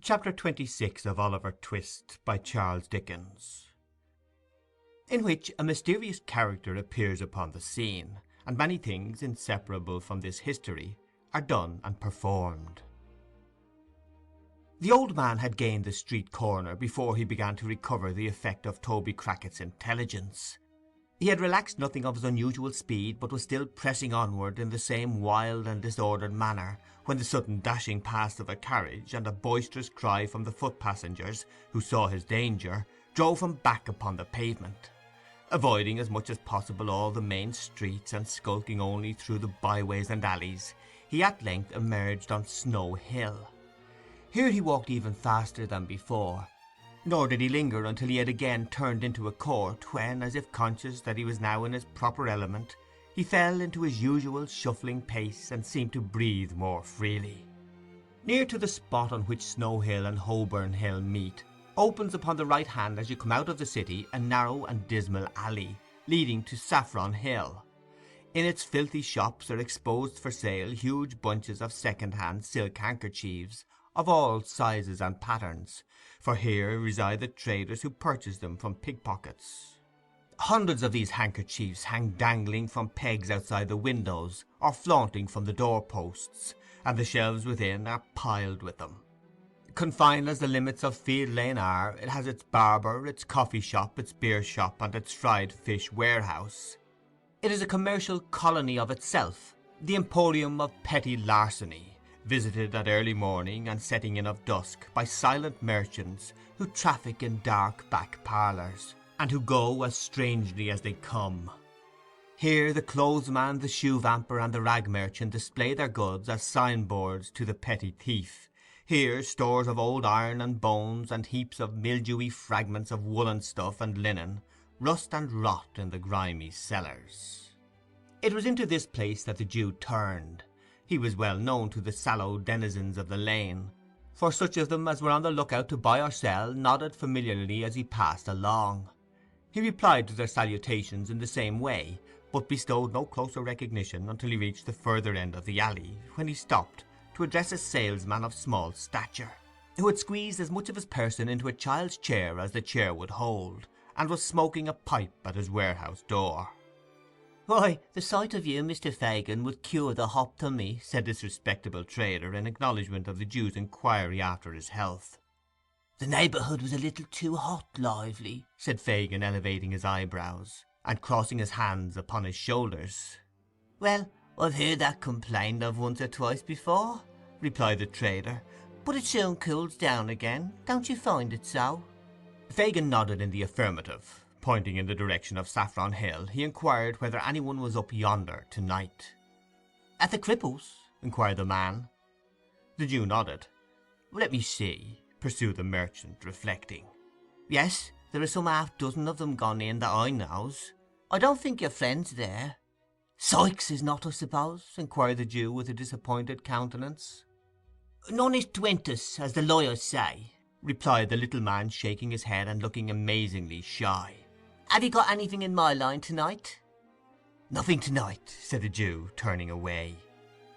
Chapter 26 of Oliver Twist by Charles Dickens, in which a mysterious character appears upon the scene, and many things inseparable from this history are done and performed. The old man had gained the street corner before he began to recover the effect of Toby Crackett's intelligence. He had relaxed nothing of his unusual speed, but was still pressing onward in the same wild and disordered manner, when the sudden dashing past of a carriage, and a boisterous cry from the foot-passengers, who saw his danger, drove him back upon the pavement. Avoiding as much as possible all the main streets, and skulking only through the byways and alleys, he at length emerged on Snow Hill. Here he walked even faster than before, nor did he linger until he had again turned into a court, when, as if conscious that he was now in his proper element, he fell into his usual shuffling pace, and seemed to breathe more freely. Near to the spot on which Snow Hill and Holborn Hill meet, opens upon the right hand as you come out of the city a narrow and dismal alley, leading to Saffron Hill. In its filthy shops are exposed for sale huge bunches of second-hand silk handkerchiefs, of all sizes and patterns, for here reside the traders who purchase them from pickpockets. Hundreds of these handkerchiefs hang dangling from pegs outside the windows, or flaunting from the door-posts, and the shelves within are piled with them. Confined as the limits of Field Lane are, it has its barber, its coffee-shop, its beer-shop, and its fried fish warehouse. It is a commercial colony of itself, the emporium of petty larceny, visited at early morning and setting in of dusk by silent merchants who traffic in dark back parlours, and who go as strangely as they come. Here the clothesman, the shoe vamper, and the rag merchant display their goods as signboards to the petty thief. Here stores of old iron and bones, and heaps of mildewy fragments of woollen stuff and linen, rust and rot in the grimy cellars. It was into this place that the Jew turned. He was well known to the sallow denizens of the lane, for such of them as were on the look-out to buy or sell nodded familiarly as he passed along. He replied to their salutations in the same way, but bestowed no closer recognition until he reached the further end of the alley, when he stopped to address a salesman of small stature, who had squeezed as much of his person into a child's chair as the chair would hold, and was smoking a pipe at his warehouse door. "Why, the sight of you, Mr. Fagin, would cure the hop to me," said this respectable trader, in acknowledgment of the Jew's inquiry after his health. "The neighbourhood was a little too hot, lively," said Fagin, elevating his eyebrows, and crossing his hands upon his shoulders. "Well, I've heard that complained of once or twice before," replied the trader, "but it soon cools down again. Don't you find it so?" Fagin nodded in the affirmative. Pointing in the direction of Saffron Hill, he inquired whether any one was up yonder to-night. "At the Cripples?" inquired the man. The Jew nodded. "Let me see," pursued the merchant, reflecting. "Yes, there are some half-dozen of them gone in that I knows. I don't think your friend's there." "Sykes is not, I suppose?" inquired the Jew, with a disappointed countenance. "Non est tuentus, as the lawyers say," replied the little man, shaking his head and looking amazingly shy. "Have you got anything in my line to-night?" "Nothing to-night," said the Jew, turning away.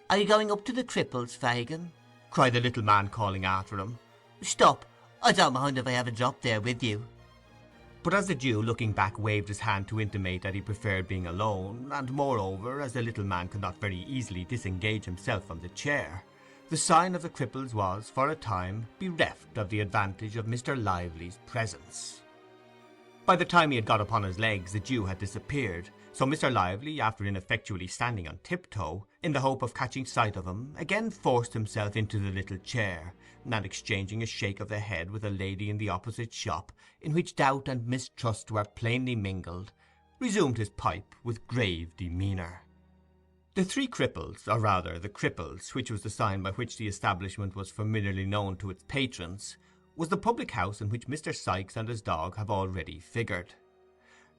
"Are you going up to the Cripples, Fagin?" cried the little man, calling after him. "Stop, I don't mind if I have a drop there with you." But as the Jew, looking back, waved his hand to intimate that he preferred being alone, and moreover, as the little man could not very easily disengage himself from the chair, the sign of the Cripples was, for a time, bereft of the advantage of Mr. Lively's presence. By the time he had got upon his legs, the Jew had disappeared, so Mr. Lively, after ineffectually standing on tiptoe, in the hope of catching sight of him, again forced himself into the little chair, and exchanging a shake of the head with a lady in the opposite shop, in which doubt and mistrust were plainly mingled, resumed his pipe with grave demeanour. The Three Cripples, or rather the Cripples, which was the sign by which the establishment was familiarly known to its patrons, was the public house in which Mr. Sykes and his dog have already figured.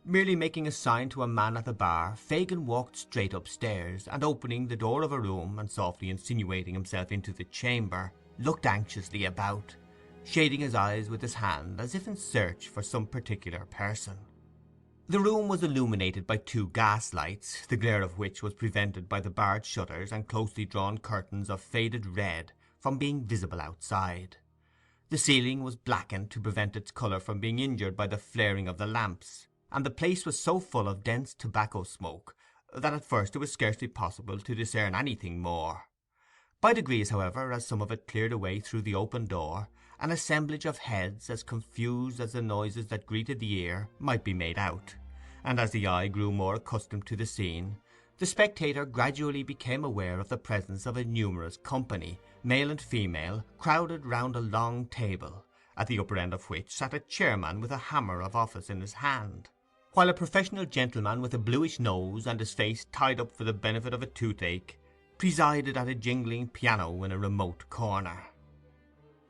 Merely making a sign to a man at the bar, Fagin walked straight upstairs, and opening the door of a room, and softly insinuating himself into the chamber, looked anxiously about, shading his eyes with his hand as if in search for some particular person. The room was illuminated by two gas-lights, the glare of which was prevented by the barred shutters and closely drawn curtains of faded red from being visible outside. The ceiling was blackened to prevent its colour from being injured by the flaring of the lamps, and the place was so full of dense tobacco smoke that at first it was scarcely possible to discern anything more. By degrees, however, as some of it cleared away through the open door, an assemblage of heads, as confused as the noises that greeted the ear, might be made out, and as the eye grew more accustomed to the scene, the spectator gradually became aware of the presence of a numerous company, male and female, crowded round a long table, at the upper end of which sat a chairman with a hammer of office in his hand, while a professional gentleman with a bluish nose and his face tied up for the benefit of a toothache presided at a jingling piano in a remote corner.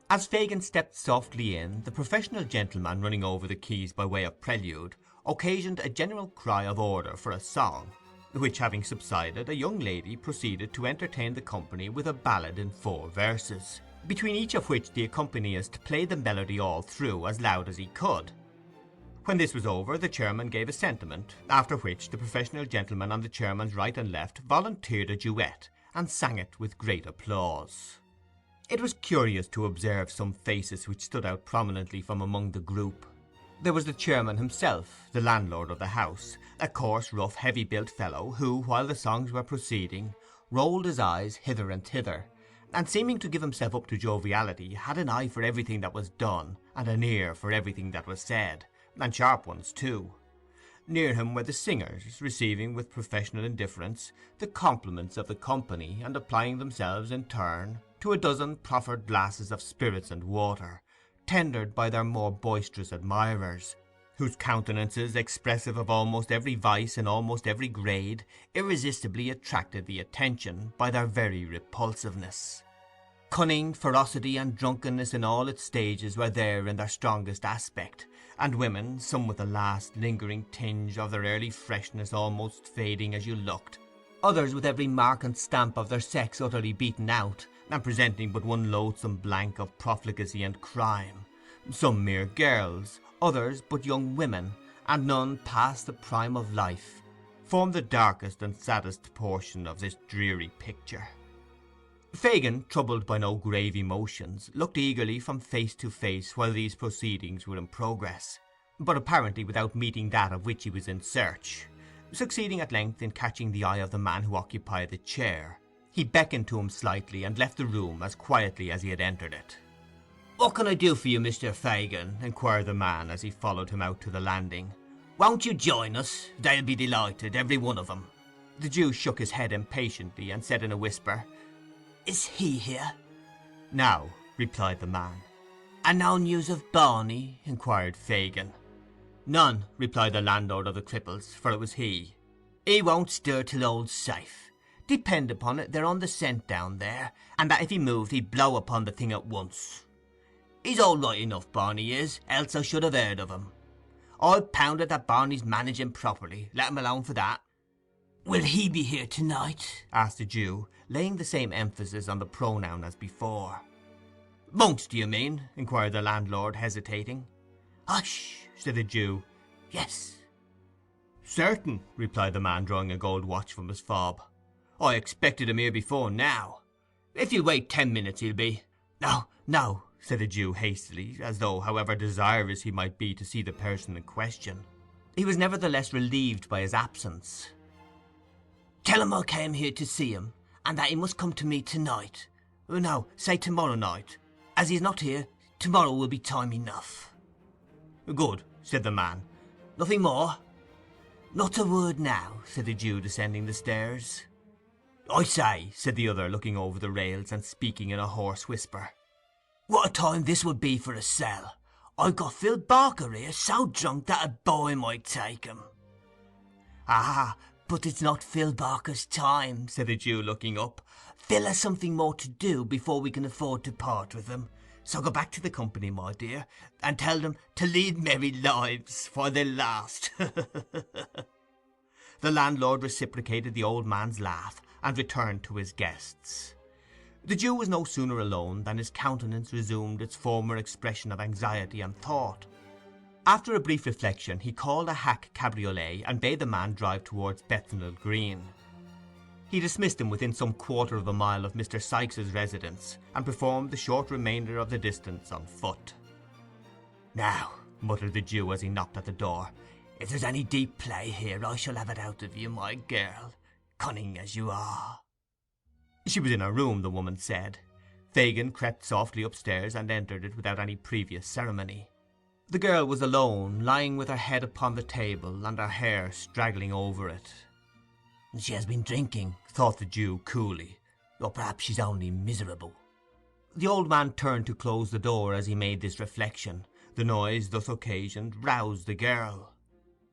As Fagin stepped softly in, the professional gentleman, running over the keys by way of prelude, occasioned a general cry of order for a song, which having subsided, a young lady proceeded to entertain the company with a ballad in 4 verses, between each of which the accompanist played the melody all through as loud as he could. When this was over, the chairman gave a sentiment, after which the professional gentleman on the chairman's right and left volunteered a duet, and sang it with great applause. It was curious to observe some faces which stood out prominently from among the group. There was the chairman himself, the landlord of the house, a coarse, rough, heavy-built fellow, who, while the songs were proceeding, rolled his eyes hither and thither, and seeming to give himself up to joviality, had an eye for everything that was done, and an ear for everything that was said, and sharp ones too. Near him were the singers, receiving with professional indifference the compliments of the company, and applying themselves in turn to a dozen proffered glasses of spirits and water, tendered by their more boisterous admirers, whose countenances, expressive of almost every vice in almost every grade, irresistibly attracted the attention by their very repulsiveness. Cunning, ferocity, and drunkenness in all its stages were there in their strongest aspect, and women, some with the last lingering tinge of their early freshness almost fading as you looked, others with every mark and stamp of their sex utterly beaten out, and presenting but one loathsome blank of profligacy and crime, some mere girls, others but young women, and none past the prime of life, formed the darkest and saddest portion of this dreary picture. Fagin, troubled by no grave emotions, looked eagerly from face to face while these proceedings were in progress, but apparently without meeting that of which he was in search. Succeeding at length in catching the eye of the man who occupied the chair, he beckoned to him slightly and left the room as quietly as he had entered it. "What can I do for you, Mr. Fagin?" inquired the man as he followed him out to the landing. "Won't you join us? They'll be delighted, every one of them." The Jew shook his head impatiently and said in a whisper, "Is he here?" "Now," replied the man. "And no news of Barney?" inquired Fagin. "None," replied the landlord of the Cripples, for it was he. "He won't stir till all's safe. Depend upon it, they're on the scent down there, and that if he moved he'd blow upon the thing at once. He's all right enough, Barney is, else I should have heard of him. I'll pound it that Barney's managing properly, let him alone for that." "Will he be here to-night?" asked the Jew, laying the same emphasis on the pronoun as before. "Monks, do you mean?" inquired the landlord, hesitating. "Hush," said the Jew. "Yes." "Certain," replied the man, drawing a gold watch from his fob. "I expected him here before now. If you'll wait 10 minutes he'll be—" "No, no," said the Jew hastily, as though, however desirous he might be to see the person in question, he was nevertheless relieved by his absence. "Tell him I came here to see him, and that he must come to me to-night. No, say to-morrow night. As he's not here, to-morrow will be time enough." "Good," said the man. "Nothing more?" "Not a word now," said the Jew, descending the stairs. "I say," said the other, looking over the rails and speaking in a hoarse whisper, "what a time this would be for a sell! I've got Phil Barker here, so drunk that a boy might take him." "Ah, but it's not Phil Barker's time," said the Jew, looking up. "Phil has something more to do before we can afford to part with him. So go back to the company, my dear, and tell them to lead merry lives, for they'll last." The landlord reciprocated the old man's laugh, and returned to his guests. The Jew was no sooner alone than his countenance resumed its former expression of anxiety and thought. After a brief reflection he called a hack cabriolet and bade the man drive towards Bethnal Green. He dismissed him within some quarter of a mile of Mr. Sykes's residence, and performed the short remainder of the distance on foot. "Now," muttered the Jew as he knocked at the door, "if there's any deep play here, I shall have it out of you, my girl, cunning as you are." She was in her room, the woman said. Fagin crept softly upstairs and entered it without any previous ceremony. The girl was alone, lying with her head upon the table and her hair straggling over it. "She has been drinking," thought the Jew coolly, "or perhaps she's only miserable." The old man turned to close the door as he made this reflection. The noise thus occasioned roused the girl.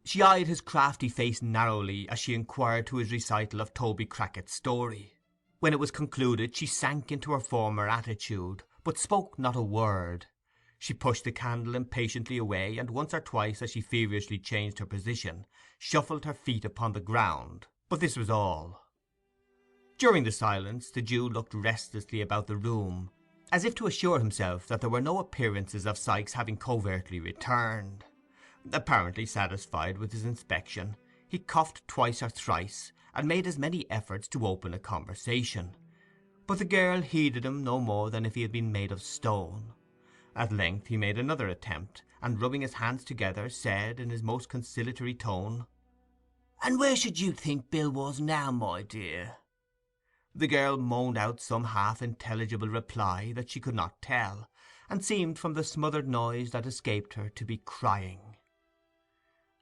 She eyed his crafty face narrowly as she inquired to his recital of Toby Crackett's story. When it was concluded she sank into her former attitude, but spoke not a word. She pushed the candle impatiently away, and once or twice, as she feverishly changed her position, shuffled her feet upon the ground, but this was all. During the silence the Jew looked restlessly about the room, as if to assure himself that there were no appearances of Sykes having covertly returned. Apparently satisfied with his inspection, he coughed twice or thrice, and made as many efforts to open a conversation, but the girl heeded him no more than if he had been made of stone. At length he made another attempt, and rubbing his hands together, said in his most conciliatory tone, "And where should you think Bill was now, my dear?" The girl moaned out some half-intelligible reply that she could not tell, and seemed from the smothered noise that escaped her to be crying.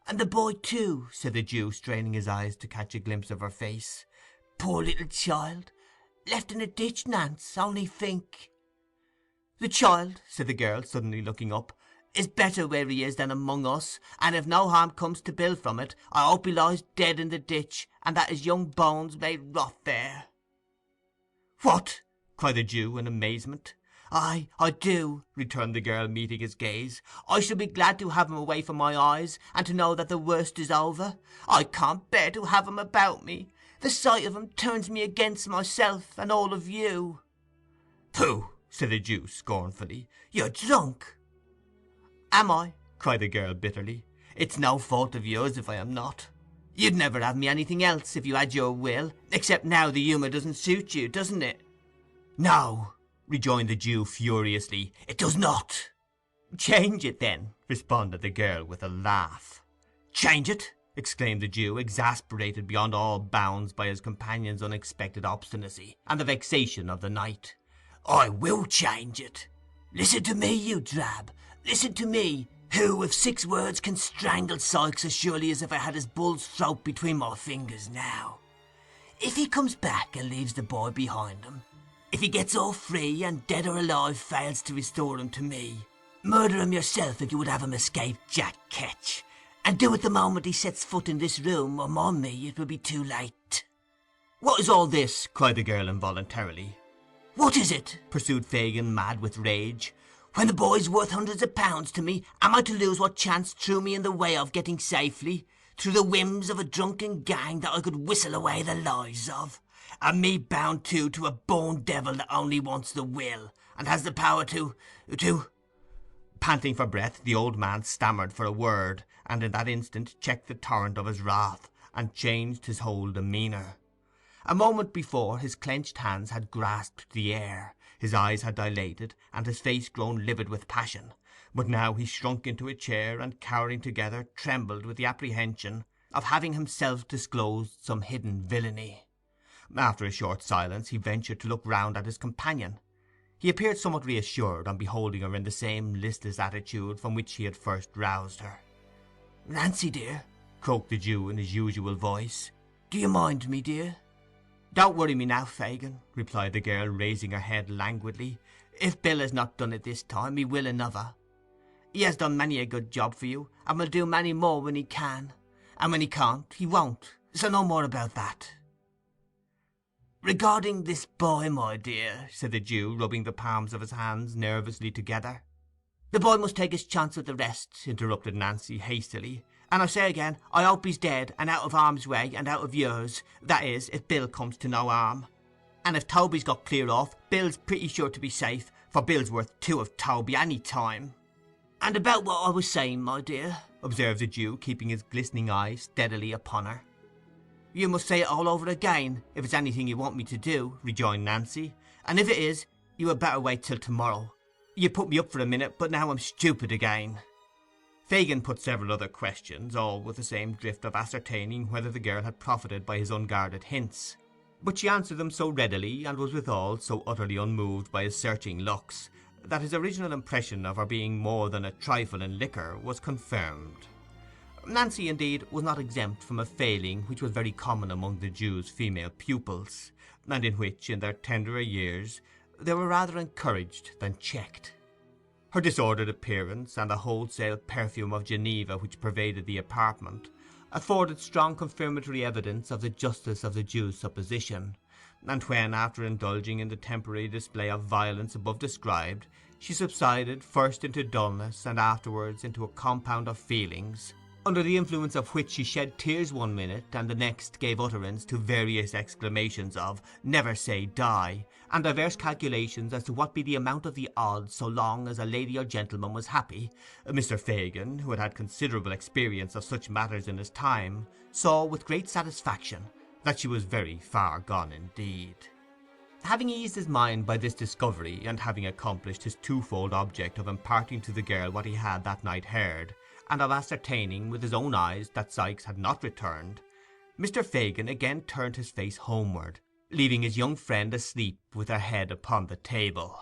"And the boy too," said the Jew, straining his eyes to catch a glimpse of her face. "Poor little child, left in a ditch, Nance, only think." "The child," said the girl, suddenly looking up, "is better where he is than among us, and if no harm comes to Bill from it, I hope he lies dead in the ditch, and that his young bones may rot there." "What!" cried the Jew in amazement. "Aye, I do," returned the girl, meeting his gaze. "I shall be glad to have him away from my eyes, and to know that the worst is over. I can't bear to have him about me. The sight of him turns me against myself and all of you." "Pooh!" said the Jew scornfully. "You're drunk." "Am I?" cried the girl bitterly. "It's no fault of yours if I am not. You'd never have me anything else if you had your will, except now the humour doesn't suit you, doesn't it?" "No," rejoined the Jew furiously, "it does not." "Change it, then," responded the girl with a laugh. "Change it!" exclaimed the Jew, exasperated beyond all bounds by his companion's unexpected obstinacy, and the vexation of the night. "I will change it. Listen to me, you drab. Listen to me, who with 6 words can strangle Sykes as surely as if I had his bull's throat between my fingers now. If he comes back and leaves the boy behind him, if he gets off free and dead or alive fails to restore him to me, murder him yourself if you would have him escape Jack Ketch, and do it the moment he sets foot in this room, or on me it will be too late." "What is all this?" cried the girl involuntarily. "What is it?" pursued Fagin, mad with rage. "When the boy's worth hundreds of pounds to me, am I to lose what chance threw me in the way of getting safely, through the whims of a drunken gang that I could whistle away the lives of? And me bound too to a born devil that only wants the will, and has the power to— Panting for breath, the old man stammered for a word, and in that instant checked the torrent of his wrath, and changed his whole demeanour. A moment before his clenched hands had grasped the air, his eyes had dilated, and his face grown livid with passion, but now he shrunk into a chair, and cowering together, trembled with the apprehension of having himself disclosed some hidden villainy. After a short silence he ventured to look round at his companion. He appeared somewhat reassured on beholding her in the same listless attitude from which he had first roused her. "Nancy, dear," croaked the Jew in his usual voice, "do you mind me, dear?" "Don't worry me now, Fagin," replied the girl, raising her head languidly. "If Bill has not done it this time, he will another. He has done many a good job for you, and will do many more when he can, and when he can't, he won't, so no more about that." "Regarding this boy, my dear," said the Jew, rubbing the palms of his hands nervously together. "The boy must take his chance with the rest," interrupted Nancy hastily. "And I say again, I hope he's dead, and out of harm's way, and out of yours, that is, if Bill comes to no harm. And if Toby's got clear off, Bill's pretty sure to be safe, for Bill's worth 2 of Toby any time." "And about what I was saying, my dear," observed the Jew, keeping his glistening eye steadily upon her. "You must say it all over again, if it's anything you want me to do," rejoined Nancy. "And if it is, you had better wait till tomorrow. You put me up for a minute, but now I'm stupid again." Fagin put several other questions, all with the same drift of ascertaining whether the girl had profited by his unguarded hints. But she answered them so readily, and was withal so utterly unmoved by his searching looks, that his original impression of her being more than a trifle in liquor was confirmed. Nancy, indeed, was not exempt from a failing which was very common among the Jew's female pupils, and in which, in their tenderer years, they were rather encouraged than checked. Her disordered appearance, and the wholesale perfume of Geneva which pervaded the apartment, afforded strong confirmatory evidence of the justice of the Jew's supposition, and when, after indulging in the temporary display of violence above described, she subsided first into dulness and afterwards into a compound of feelings, under the influence of which she shed tears one minute, and the next gave utterance to various exclamations of "never say die", and diverse calculations as to what be the amount of the odds so long as a lady or gentleman was happy, Mr. Fagin, who had had considerable experience of such matters in his time, saw with great satisfaction that she was very far gone indeed. Having eased his mind by this discovery, and having accomplished his twofold object of imparting to the girl what he had that night heard, and of ascertaining with his own eyes that Sikes had not returned, Mr. Fagin again turned his face homeward, leaving his young friend asleep with her head upon the table.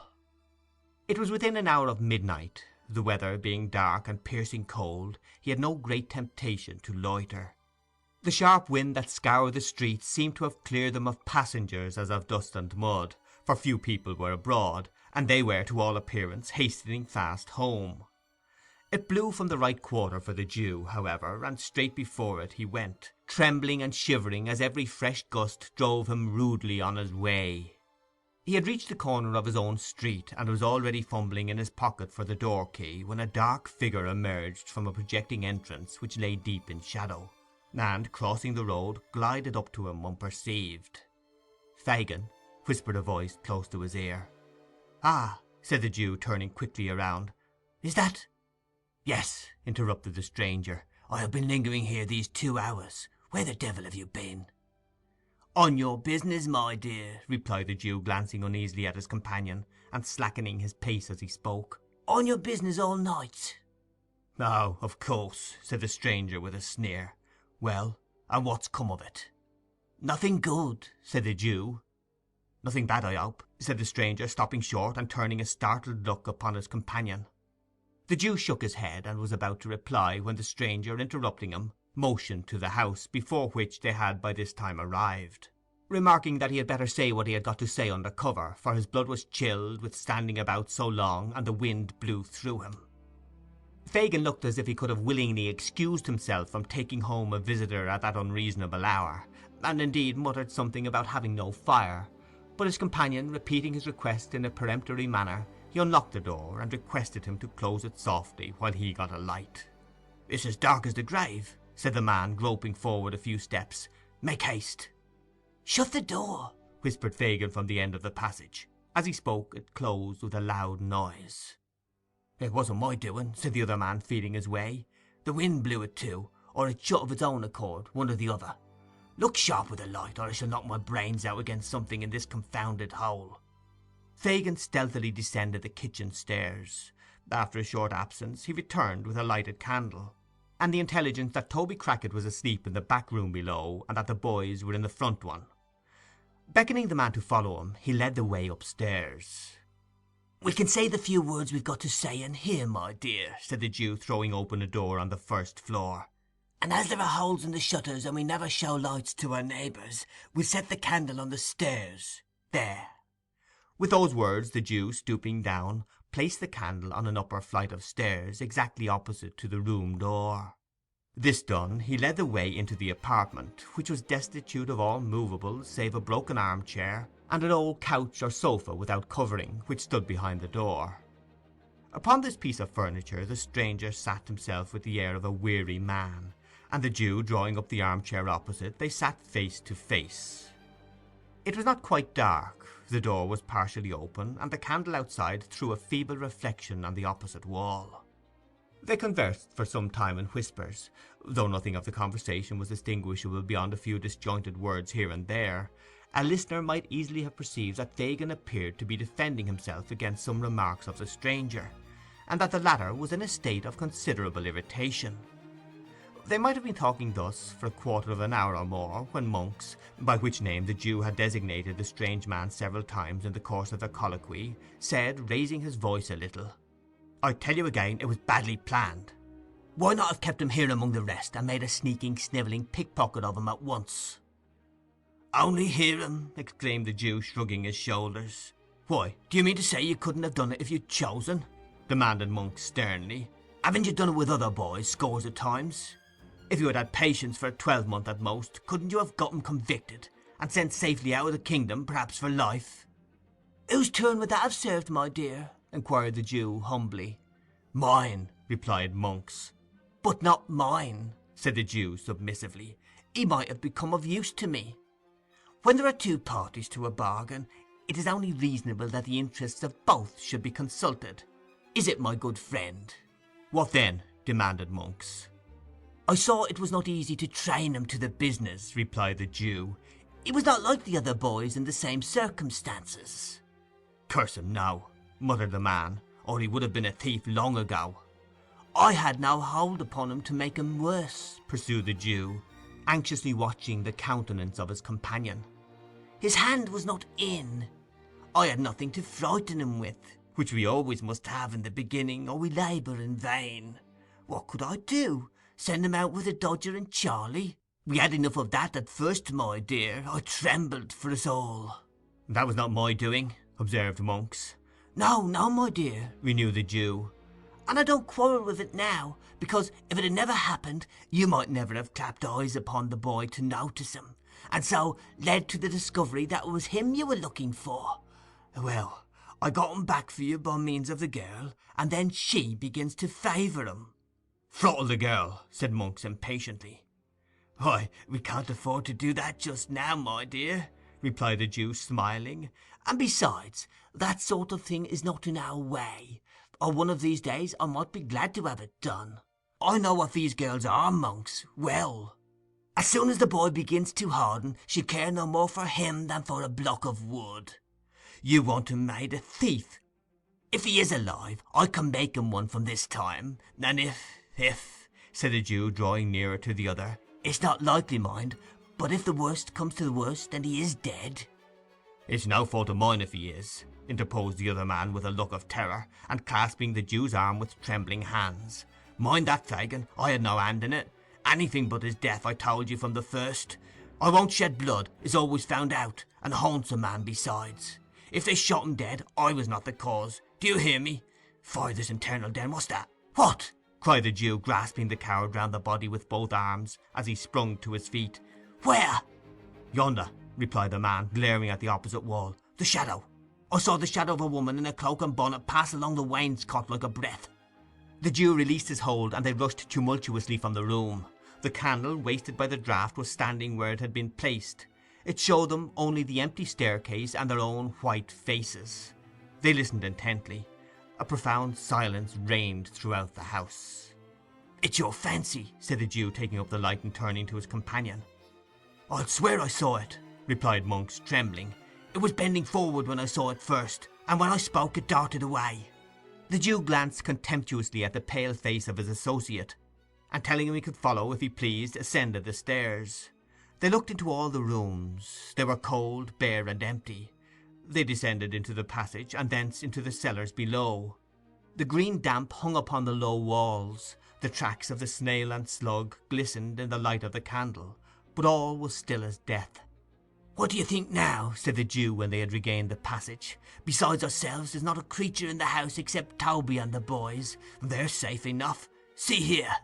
It was within an hour of midnight. The weather being dark and piercing cold, he had no great temptation to loiter. The sharp wind that scoured the streets seemed to have cleared them of passengers as of dust and mud, for few people were abroad, and they were, to all appearance, hastening fast home. It blew from the right quarter for the Jew, however, and straight before it he went, trembling and shivering as every fresh gust drove him rudely on his way. He had reached the corner of his own street, and was already fumbling in his pocket for the door key, when a dark figure emerged from a projecting entrance which lay deep in shadow, and, crossing the road, glided up to him unperceived. "Fagin," whispered a voice close to his ear. "Ah," said the Jew, turning quickly around. "Is that—" "Yes," interrupted the stranger. "I have been lingering here these 2 hours. Where the devil have you been?" "On your business, my dear," replied the Jew, glancing uneasily at his companion, and slackening his pace as he spoke. "On your business all night?" "Oh, of course," said the stranger with a sneer. "Well, and what's come of it?" "Nothing good," said the Jew. "Nothing bad, I hope," said the stranger, stopping short and turning a startled look upon his companion. The Jew shook his head, and was about to reply, when the stranger, interrupting him, motioned to the house, before which they had by this time arrived, remarking that he had better say what he had got to say under cover, for his blood was chilled with standing about so long, and the wind blew through him. Fagin looked as if he could have willingly excused himself from taking home a visitor at that unreasonable hour, and indeed muttered something about having no fire, but his companion, repeating his request in a peremptory manner, he unlocked the door, and requested him to close it softly while he got a light. "It's as dark as the grave," said the man, groping forward a few steps. "Make haste." "Shut the door," whispered Fagin from the end of the passage. As he spoke, it closed with a loud noise. "It wasn't my doing," said the other man, feeling his way. "The wind blew it to, or it shut of its own accord, one or the other. Look sharp with the light, or I shall knock my brains out against something in this confounded hole." Fagin stealthily descended the kitchen stairs. After a short absence he returned with a lighted candle, and the intelligence that Toby Crackit was asleep in the back room below, and that the boys were in the front one. Beckoning the man to follow him, he led the way upstairs. "We can say the few words we've got to say in here, my dear," said the Jew, throwing open a door on the first floor. "And as there are holes in the shutters, and we never show lights to our neighbours, we'll set the candle on the stairs. There." With those words the Jew, stooping down, placed the candle on an upper flight of stairs exactly opposite to the room door. This done, he led the way into the apartment, which was destitute of all movables save a broken armchair and an old couch or sofa without covering, which stood behind the door. Upon this piece of furniture the stranger sat himself with the air of a weary man, and the Jew drawing up the armchair opposite, they sat face to face. It was not quite dark. The door was partially open, and the candle outside threw a feeble reflection on the opposite wall. They conversed for some time in whispers, though nothing of the conversation was distinguishable beyond a few disjointed words here and there. A listener might easily have perceived that Fagin appeared to be defending himself against some remarks of the stranger, and that the latter was in a state of considerable irritation. They might have been talking thus for a quarter of an hour or more, when Monks, by which name the Jew had designated the strange man several times in the course of their colloquy, said, raising his voice a little, "I tell you again, it was badly planned. Why not have kept him here among the rest, and made a sneaking, snivelling pickpocket of him at once?" "Only hear him!" exclaimed the Jew, shrugging his shoulders. "Why, do you mean to say you couldn't have done it if you'd chosen?" demanded Monks sternly. "Haven't you done it with other boys scores of times? If you had had patience for a 12-month at most, couldn't you have got him convicted, and sent safely out of the kingdom, perhaps for life?" "Whose turn would that have served, my dear?" inquired the Jew humbly. "Mine," replied Monks. "But not mine," said the Jew submissively. "He might have become of use to me. When there are two parties to a bargain, it is only reasonable that the interests of both should be consulted. Is it, my good friend?" "What then?" demanded Monks. "I saw it was not easy to train him to the business," replied the Jew. "He was not like the other boys in the same circumstances." "Curse him now," muttered the man, "or he would have been a thief long ago." "I had no hold upon him to make him worse," pursued the Jew, anxiously watching the countenance of his companion. "His hand was not in. I had nothing to frighten him with, which we always must have in the beginning, or we labour in vain. What could I do? Send him out with a Dodger and Charlie? We had enough of that at first, my dear. I trembled for us all." "That was not my doing," observed Monks. "No, no, my dear," renewed the Jew. "And I don't quarrel with it now, because if it had never happened, you might never have clapped eyes upon the boy to notice him, and so led to the discovery that it was him you were looking for. Well, I got him back for you by means of the girl, and then she begins to favour him." "Throttle the girl," said Monks impatiently. "Why, we can't afford to do that just now, my dear," replied the Jew, smiling. "And besides, that sort of thing is not in our way, or one of these days I might be glad to have it done. I know what these girls are, Monks, well. As soon as the boy begins to harden, she'll care no more for him than for a block of wood. You want him made a thief. If he is alive, I can make him one from this time, and if, said the Jew, drawing nearer to the other, "it's not likely, mind, but if the worst comes to the worst, and he is dead—" "It's no fault of mine if he is," interposed the other man with a look of terror, and clasping the Jew's arm with trembling hands. "Mind that, Fagin, I had no hand in it. Anything but his death, I told you from the first. I won't shed blood, is always found out, and haunts a man besides. If they shot him dead, I was not the cause. Do you hear me? Fire this internal den, what's that? What?" cried the Jew, grasping the coward round the body with both arms, as he sprung to his feet. "Where?" "Yonder," replied the man, glaring at the opposite wall. "The shadow. I saw the shadow of a woman in a cloak and bonnet pass along the wainscot like a breath." The Jew released his hold, and they rushed tumultuously from the room. The candle, wasted by the draught, was standing where it had been placed. It showed them only the empty staircase and their own white faces. They listened intently. A profound silence reigned throughout the house. "It's your fancy," said the Jew, taking up the light and turning to his companion. "I'll swear I saw it," replied Monks, trembling. "It was bending forward when I saw it first, and when I spoke it darted away." The Jew glanced contemptuously at the pale face of his associate, and telling him he could follow if he pleased, ascended the stairs. They looked into all the rooms. They were cold, bare, and empty. They descended into the passage, and thence into the cellars below. The green damp hung upon the low walls. The tracks of the snail and slug glistened in the light of the candle, but all was still as death. "What do you think now?" said the Jew, when they had regained the passage. "Besides ourselves, there's not a creature in the house except Toby and the boys. They're safe enough. See here."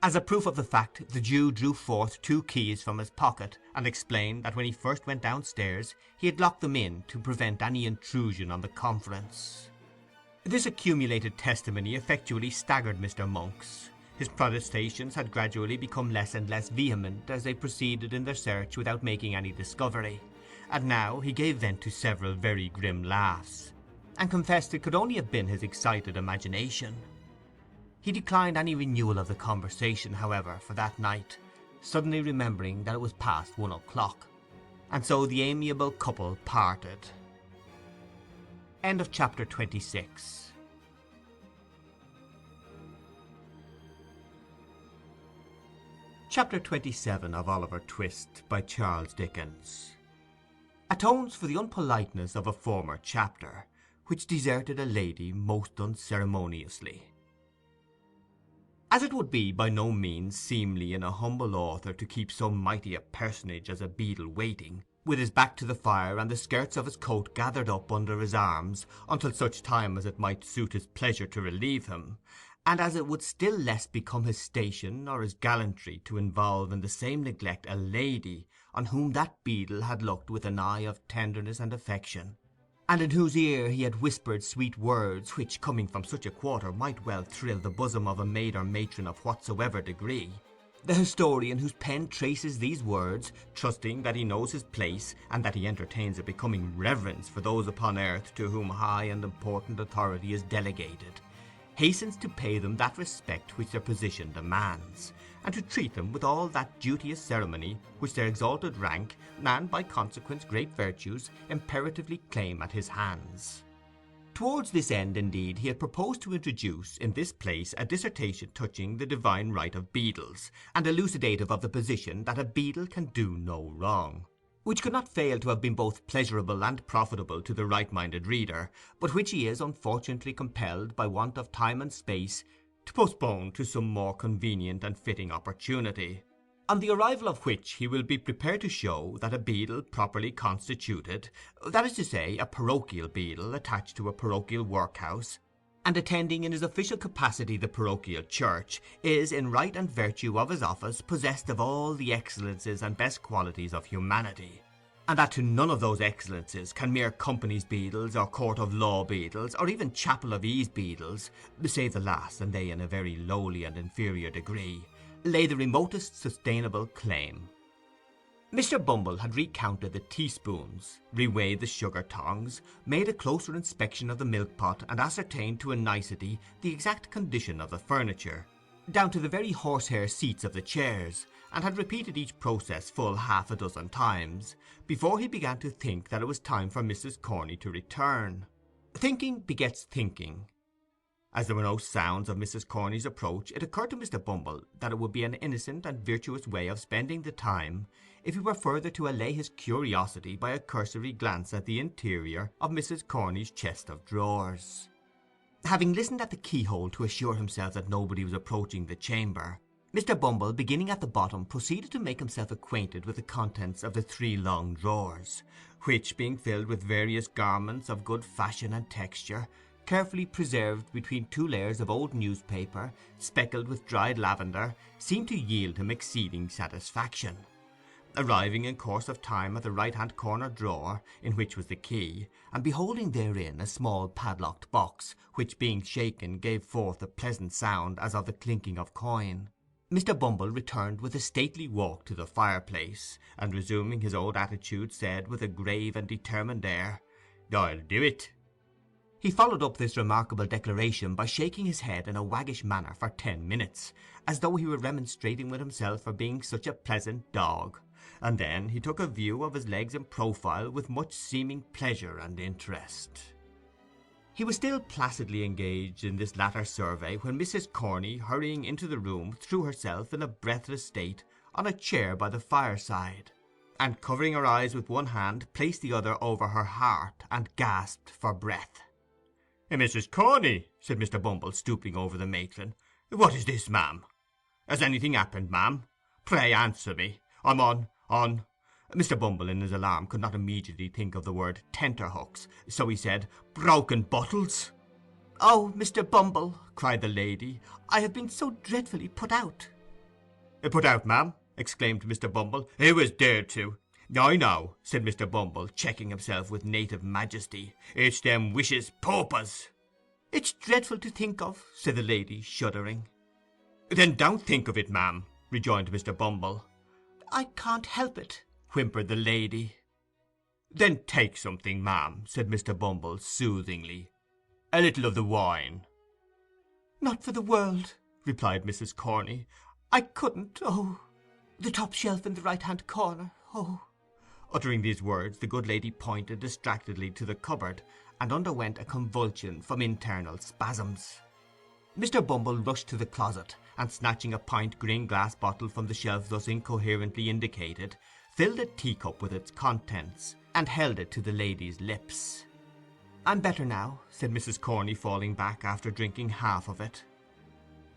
As a proof of the fact, the Jew drew forth 2 keys from his pocket, and explained that when he first went downstairs he had locked them in to prevent any intrusion on the conference. This accumulated testimony effectually staggered Mr. Monks. His protestations had gradually become less and less vehement as they proceeded in their search without making any discovery, and now he gave vent to several very grim laughs, and confessed it could only have been his excited imagination. He declined any renewal of the conversation, however, for that night, suddenly remembering that it was past 1 o'clock, and so the amiable couple parted. End of chapter 26. Chapter 27 of Oliver Twist by Charles Dickens atones for the unpoliteness of a former chapter, which deserted a lady most unceremoniously. As it would be by no means seemly in a humble author to keep so mighty a personage as a beadle waiting, with his back to the fire and the skirts of his coat gathered up under his arms until such time as it might suit his pleasure to relieve him, and as it would still less become his station or his gallantry to involve in the same neglect a lady on whom that beadle had looked with an eye of tenderness and affection, and in whose ear he had whispered sweet words which, coming from such a quarter, might well thrill the bosom of a maid or matron of whatsoever degree, the historian whose pen traces these words, trusting that he knows his place, and that he entertains a becoming reverence for those upon earth to whom high and important authority is delegated, hastens to pay them that respect which their position demands, and to treat them with all that duteous ceremony which their exalted rank, and by consequence great virtues, imperatively claim at his hands. Towards this end, indeed, he had proposed to introduce in this place a dissertation touching the divine right of beadles, and elucidative of the position that a beadle can do no wrong, which could not fail to have been both pleasurable and profitable to the right-minded reader, but which he is unfortunately compelled, by want of time and space, to postpone to some more convenient and fitting opportunity, on the arrival of which he will be prepared to show that a beadle properly constituted, that is to say, a parochial beadle attached to a parochial workhouse, and attending in his official capacity the parochial church, is, in right and virtue of his office, possessed of all the excellences and best qualities of humanity, and that to none of those excellences can mere company's beadles, or court of law beadles, or even chapel of ease beadles, save the last, and they in a very lowly and inferior degree, lay the remotest sustainable claim. Mr. Bumble had recounted the teaspoons, reweighed the sugar tongs, made a closer inspection of the milk-pot, and ascertained to a nicety the exact condition of the furniture, down to the very horsehair seats of the chairs, and had repeated each process full half a dozen times, before he began to think that it was time for Mrs. Corney to return. Thinking begets thinking. As there were no sounds of Mrs. Corney's approach, it occurred to Mr. Bumble that it would be an innocent and virtuous way of spending the time if he were further to allay his curiosity by a cursory glance at the interior of Mrs. Corney's chest of drawers. Having listened at the keyhole to assure himself that nobody was approaching the chamber, Mr. Bumble, beginning at the bottom, proceeded to make himself acquainted with the contents of the 3 long drawers, which, being filled with various garments of good fashion and texture, carefully preserved between 2 layers of old newspaper, speckled with dried lavender, seemed to yield him exceeding satisfaction. Arriving in course of time at the right-hand corner drawer, in which was the key, and beholding therein a small padlocked box, which, being shaken, gave forth a pleasant sound as of the clinking of coin, Mr. Bumble returned with a stately walk to the fireplace, and resuming his old attitude, said, with a grave and determined air, "I'll do it." He followed up this remarkable declaration by shaking his head in a waggish manner for 10 minutes, as though he were remonstrating with himself for being such a pleasant dog, and then he took a view of his legs in profile with much seeming pleasure and interest. He was still placidly engaged in this latter survey when Mrs. Corney, hurrying into the room, threw herself in a breathless state on a chair by the fireside, and, covering her eyes with one hand, placed the other over her heart, and gasped for breath. "Mrs. Corney," said Mr. Bumble, stooping over the matron, "what is this, ma'am? Has anything happened, ma'am? Pray answer me. I'm on. Mr. Bumble, in his alarm, could not immediately think of the word tenterhooks, so he said, "Broken bottles." "Oh, Mr. Bumble," cried the lady, "I have been so dreadfully put out." "Put out, ma'am?" exclaimed Mr. Bumble. "Who has dared to—" "I know," said Mr. Bumble, checking himself with native majesty. "It's them wicious paupers." "It's dreadful to think of," said the lady, shuddering. "Then don't think of it, ma'am," rejoined Mr. Bumble. "I can't help it," whimpered the lady. "Then take something, ma'am," said Mr. Bumble soothingly. "A little of the wine." "Not for the world," replied Mrs. Corney. "I couldn't. Oh, the top shelf in the right-hand corner. Oh." Uttering these words, the good lady pointed distractedly to the cupboard, and underwent a convulsion from internal spasms. Mr. Bumble rushed to the closet, and snatching a pint green-glass bottle from the shelf thus incoherently indicated, filled a teacup with its contents, and held it to the lady's lips. "I'm better now," said Mrs. Corney, falling back after drinking half of it.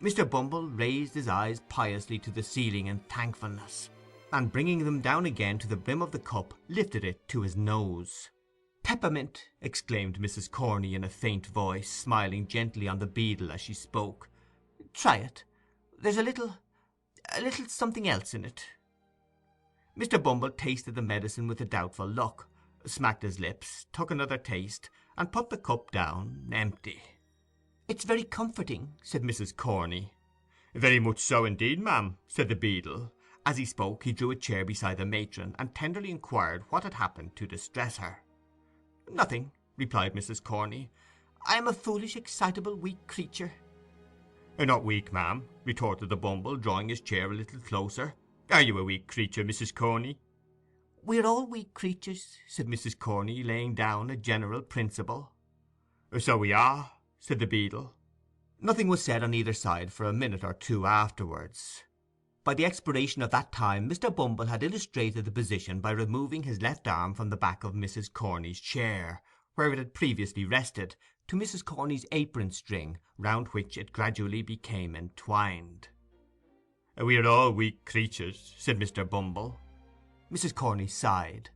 Mr. Bumble raised his eyes piously to the ceiling in thankfulness, and bringing them down again to the brim of the cup, lifted it to his nose. "Peppermint!" exclaimed Mrs. Corney in a faint voice, smiling gently on the beadle as she spoke. "Try it. There's a little something else in it." Mr. Bumble tasted the medicine with a doubtful look, smacked his lips, took another taste, and put the cup down empty. "It's very comforting," said Mrs. Corney. "Very much so indeed, ma'am," said the beadle. As he spoke, he drew a chair beside the matron, and tenderly inquired what had happened to distress her. "Nothing," replied Mrs. Corney. "I am a foolish, excitable, weak creature." "Not weak, ma'am," retorted the Bumble, drawing his chair a little closer. "Are you a weak creature, Mrs. Corney?" "We're all weak creatures," said Mrs. Corney, laying down a general principle. "So we are," said the beadle. Nothing was said on either side for a minute or two afterwards. By the expiration of that time Mr. Bumble had illustrated the position by removing his left arm from the back of Mrs. Corney's chair, where it had previously rested, to Mrs. Corney's apron string, round which it gradually became entwined. "We are all weak creatures," said Mr. Bumble. Mrs. Corney sighed.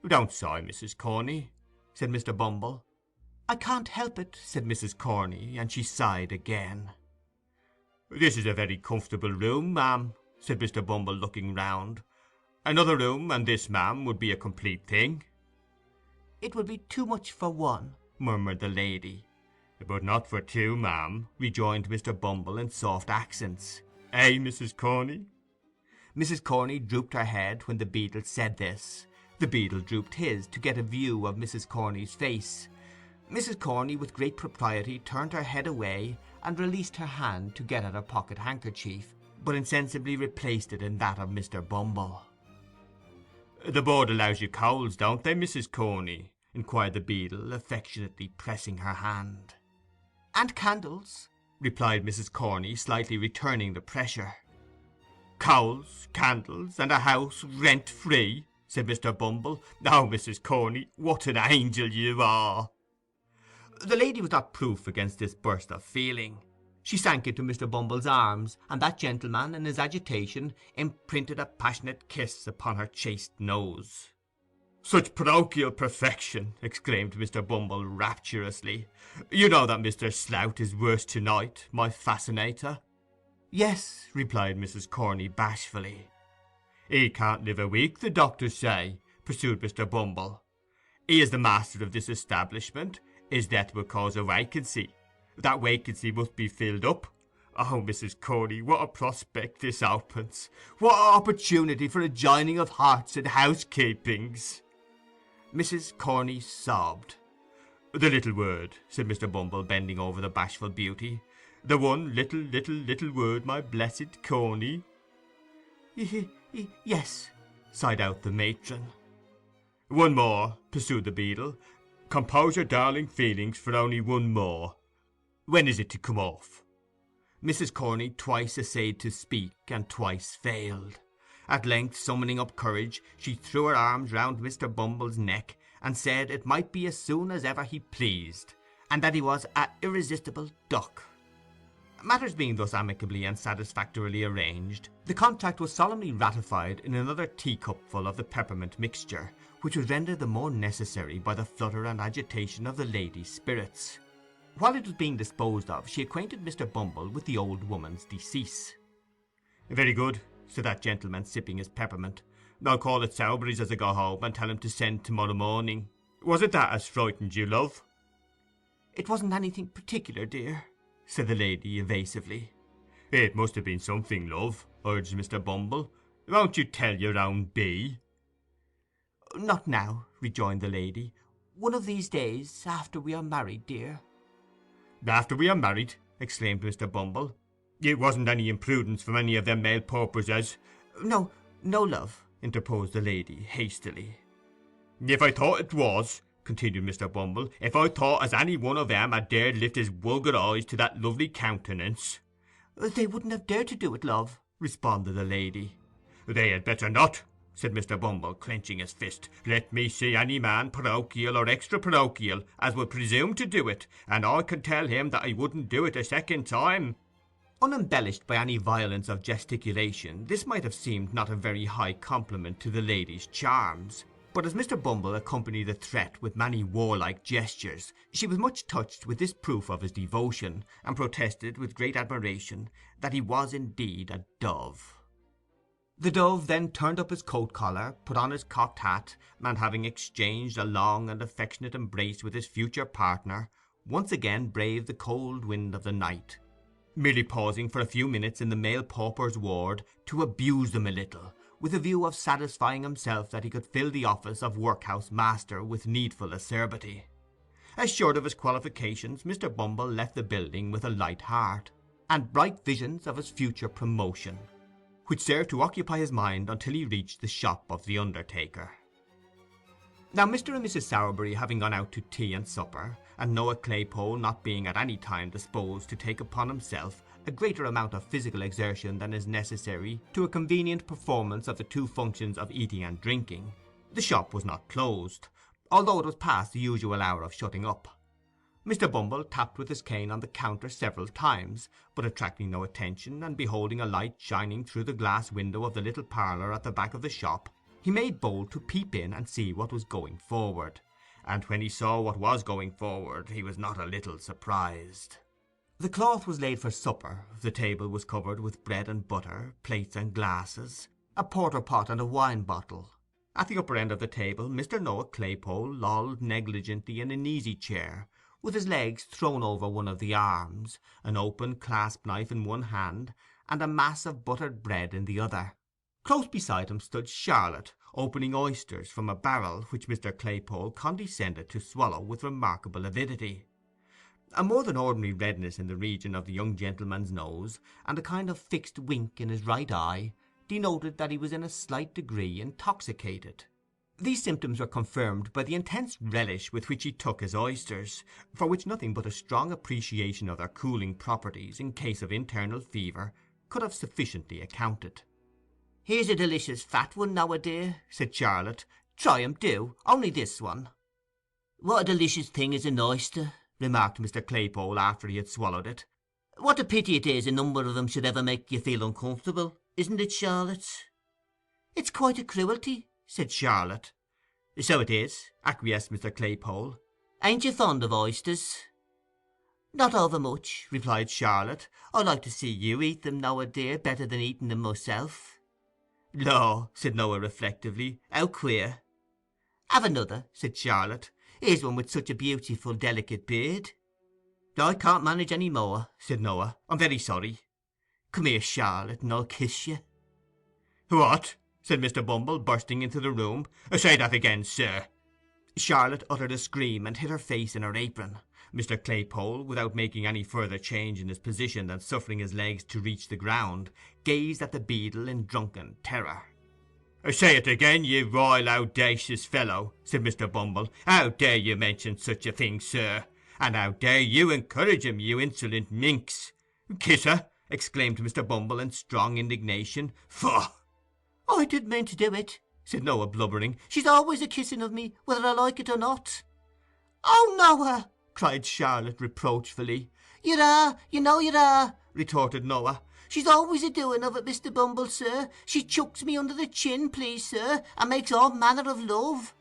"Don't sigh, Mrs. Corney," said Mr. Bumble. "I can't help it," said Mrs. Corney, and she sighed again. "This is a very comfortable room, ma'am," said Mr. Bumble, looking round. "Another room and this, ma'am, would be a complete thing." "It would be too much for one," murmured the lady. "But not for two, ma'am," rejoined Mr. Bumble in soft accents. "Eh, Mrs. Corney?" Mrs. Corney drooped her head when the beadle said this. The beadle drooped his to get a view of Mrs. Corney's face. Mrs. Corney with great propriety turned her head away, and released her hand to get at her pocket handkerchief, but insensibly replaced it in that of Mr. Bumble. "The board allows you coals, don't they, Mrs. Corney?" inquired the beadle, affectionately pressing her hand. "And candles," replied Mrs. Corney, slightly returning the pressure. "Coals, candles, and a house rent-free," said Mr. Bumble. "Oh, Mrs. Corney, what an angel you are!" The lady was not proof against this burst of feeling. She sank into Mr. Bumble's arms, and that gentleman, in his agitation, imprinted a passionate kiss upon her chaste nose. "Such parochial perfection!" exclaimed Mr. Bumble rapturously. "You know that Mr. Slout is worse to-night, my fascinator?" "Yes," replied Mrs. Corney bashfully. "He can't live a week, the doctors say," pursued Mr. Bumble. "He is the master of this establishment. His death will cause a vacancy. That vacancy must be filled up. Oh, Mrs. Corney, what a prospect this opens! What an opportunity for a joining of hearts and housekeepings!" Mrs. Corney sobbed. "The little word," said Mr. Bumble, bending over the bashful beauty. "The one little word, my blessed Corney." "Yes," sighed out the matron. "One more," pursued the beadle. "Compose your darling feelings for only one more. When is it to come off?" Mrs. Corney twice essayed to speak, and twice failed. At length, summoning up courage, she threw her arms round Mr. Bumble's neck, and said it might be as soon as ever he pleased, and that he was a irresistible duck. Matters being thus amicably and satisfactorily arranged, the contract was solemnly ratified in another teacupful of the peppermint mixture, which was rendered the more necessary by the flutter and agitation of the lady's spirits. While it was being disposed of, she acquainted Mr. Bumble with the old woman's decease. "Very good," said that gentleman, sipping his peppermint. "I'll call at Sowerberry's as I go home, and tell him to send to-morrow morning. Was it that as frightened you, love?" "It wasn't anything particular, dear," said the lady evasively. "It must have been something, love," urged Mr. Bumble. "Won't you tell your own bee?" "Not now," rejoined the lady. "One of these days, after we are married, dear." "After we are married?" exclaimed Mr. Bumble. "It wasn't any imprudence from any of them male paupers as—" "No, no, love," interposed the lady, hastily. "If I thought it was," continued Mr. Bumble, "if I thought as any one of them had dared lift his vulgar eyes to that lovely countenance—" "They wouldn't have dared to do it, love," responded the lady. "They had better not," said Mr. Bumble, clenching his fist. "Let me see any man, parochial or extra-parochial, as would presume to do it, and I can tell him that I wouldn't do it a second time." Unembellished by any violence of gesticulation, this might have seemed not a very high compliment to the lady's charms, but as Mr. Bumble accompanied the threat with many warlike gestures, she was much touched with this proof of his devotion, and protested with great admiration that he was indeed a dove. The dove then turned up his coat collar, put on his cocked hat, and having exchanged a long and affectionate embrace with his future partner, once again braved the cold wind of the night, merely pausing for a few minutes in the male paupers' ward to abuse them a little, with a view of satisfying himself that he could fill the office of workhouse master with needful acerbity. Assured of his qualifications, Mr. Bumble left the building with a light heart, and bright visions of his future promotion, which served to occupy his mind until he reached the shop of the undertaker. Now Mr. and Mrs. Sowerberry having gone out to tea and supper, and Noah Claypole not being at any time disposed to take upon himself a greater amount of physical exertion than is necessary to a convenient performance of the two functions of eating and drinking, the shop was not closed, although it was past the usual hour of shutting up. Mr. Bumble tapped with his cane on the counter several times, but attracting no attention, and beholding a light shining through the glass window of the little parlour at the back of the shop, he made bold to peep in and see what was going forward, and when he saw what was going forward he was not a little surprised. The cloth was laid for supper, the table was covered with bread and butter, plates and glasses, a porter-pot and a wine-bottle. At the upper end of the table Mr. Noah Claypole lolled negligently in an easy-chair, with his legs thrown over one of the arms, an open clasp-knife in one hand, and a mass of buttered bread in the other. Close beside him stood Charlotte, opening oysters from a barrel, which Mr. Claypole condescended to swallow with remarkable avidity. A more than ordinary redness in the region of the young gentleman's nose, and a kind of fixed wink in his right eye, denoted that he was in a slight degree intoxicated. These symptoms were confirmed by the intense relish with which he took his oysters, for which nothing but a strong appreciation of their cooling properties in case of internal fever could have sufficiently accounted. "Here's a delicious fat one, Noah dear," said Charlotte. "Try 'em, do, only this one." "What a delicious thing is an oyster," remarked Mr. Claypole after he had swallowed it. "What a pity it is a number of them should ever make you feel uncomfortable, isn't it, Charlotte?" "It's quite a cruelty," said Charlotte. "So it is," acquiesced Mr. Claypole. "Ain't you fond of oysters?" "Not over much," replied Charlotte. "I like to see you eat them, Noah dear, better than eating them myself." "Law," said Noah reflectively, "how queer." "Have another," said Charlotte. "Here's one with such a beautiful, delicate beard." "I can't manage any more," said Noah. "I'm very sorry." "Come here, Charlotte, and I'll kiss you." "What?" said Mr. Bumble, bursting into the room. "Say that again, sir." Charlotte uttered a scream and hid her face in her apron. Mr. Claypole, without making any further change in his position than suffering his legs to reach the ground, gazed at the beadle in drunken terror. "Say it again, you royal audacious fellow," said Mr. Bumble. "How dare you mention such a thing, sir? And how dare you encourage him, you insolent minx?" "Kiss her!" exclaimed Mr. Bumble in strong indignation. "Faugh!" "I didn't mean to do it," said Noah, blubbering. "She's always a-kissing of me, whether I like it or not." "Oh, Noah!" cried Charlotte reproachfully. "You are, you know you are," retorted Noah. "She's always a-doing of it, Mr. Bumble, sir. She chucks me under the chin, please, sir, and makes all manner of love."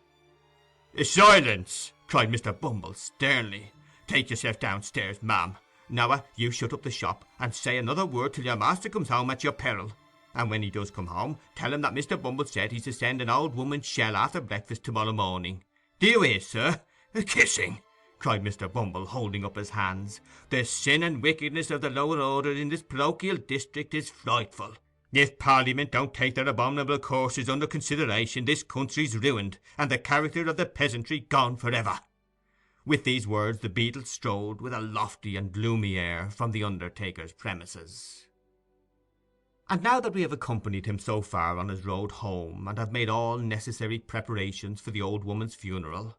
"Silence!" cried Mr. Bumble sternly. "Take yourself downstairs, ma'am. Noah, you shut up the shop, and say another word till your master comes home at your peril. And when he does come home, tell him that Mr. Bumble said he's to send an old woman's shell after breakfast tomorrow morning. Do you hear, sir? Kissing!" cried Mr. Bumble, holding up his hands. "The sin and wickedness of the lower order in this parochial district is frightful. If Parliament don't take their abominable courses under consideration, this country's ruined, and the character of the peasantry gone for ever." With these words the beadle strode with a lofty and gloomy air from the undertaker's premises. And now that we have accompanied him so far on his road home, and have made all necessary preparations for the old woman's funeral,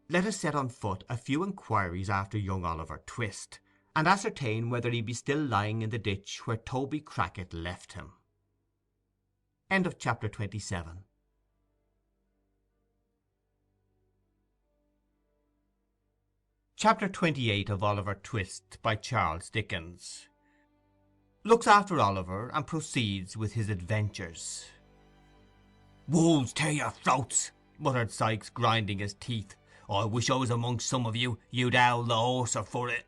let us set on foot a few inquiries after young Oliver Twist, and ascertain whether he be still lying in the ditch where Toby Crackit left him. End of chapter 27. Chapter 28 of Oliver Twist by Charles Dickens. Looks after Oliver and proceeds with his adventures. "Wolves tear your throats," muttered Sikes, grinding his teeth. "I wish I was among some of you, you'd owl the horser for it."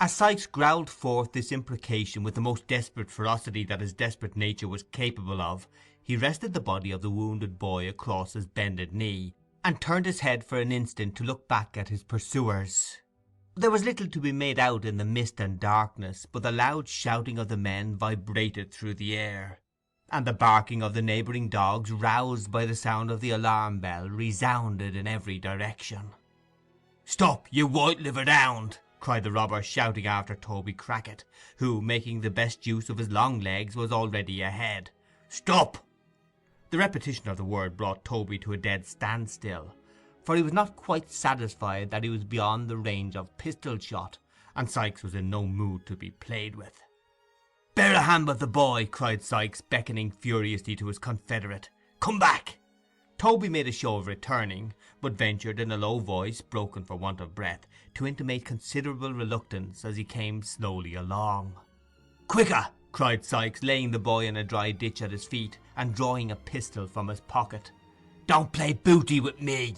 As Sikes growled forth this imprecation with the most desperate ferocity that his desperate nature was capable of, he rested the body of the wounded boy across his bended knee, and turned his head for an instant to look back at his pursuers. There was little to be made out in the mist and darkness, but the loud shouting of the men vibrated through the air, and the barking of the neighbouring dogs, roused by the sound of the alarm bell, resounded in every direction. "Stop, you white-livered hound!" cried the robber, shouting after Toby Crackit, who, making the best use of his long legs, was already ahead. "Stop!" The repetition of the word brought Toby to a dead standstill, for he was not quite satisfied that he was beyond the range of pistol shot, and Sikes was in no mood to be played with. "Bear a hand with the boy," cried Sikes, beckoning furiously to his confederate. "Come back!" Toby made a show of returning, but ventured in a low voice, broken for want of breath, to intimate considerable reluctance as he came slowly along. "Quicker!" cried Sikes, laying the boy in a dry ditch at his feet, and drawing a pistol from his pocket. "Don't play booty with me!"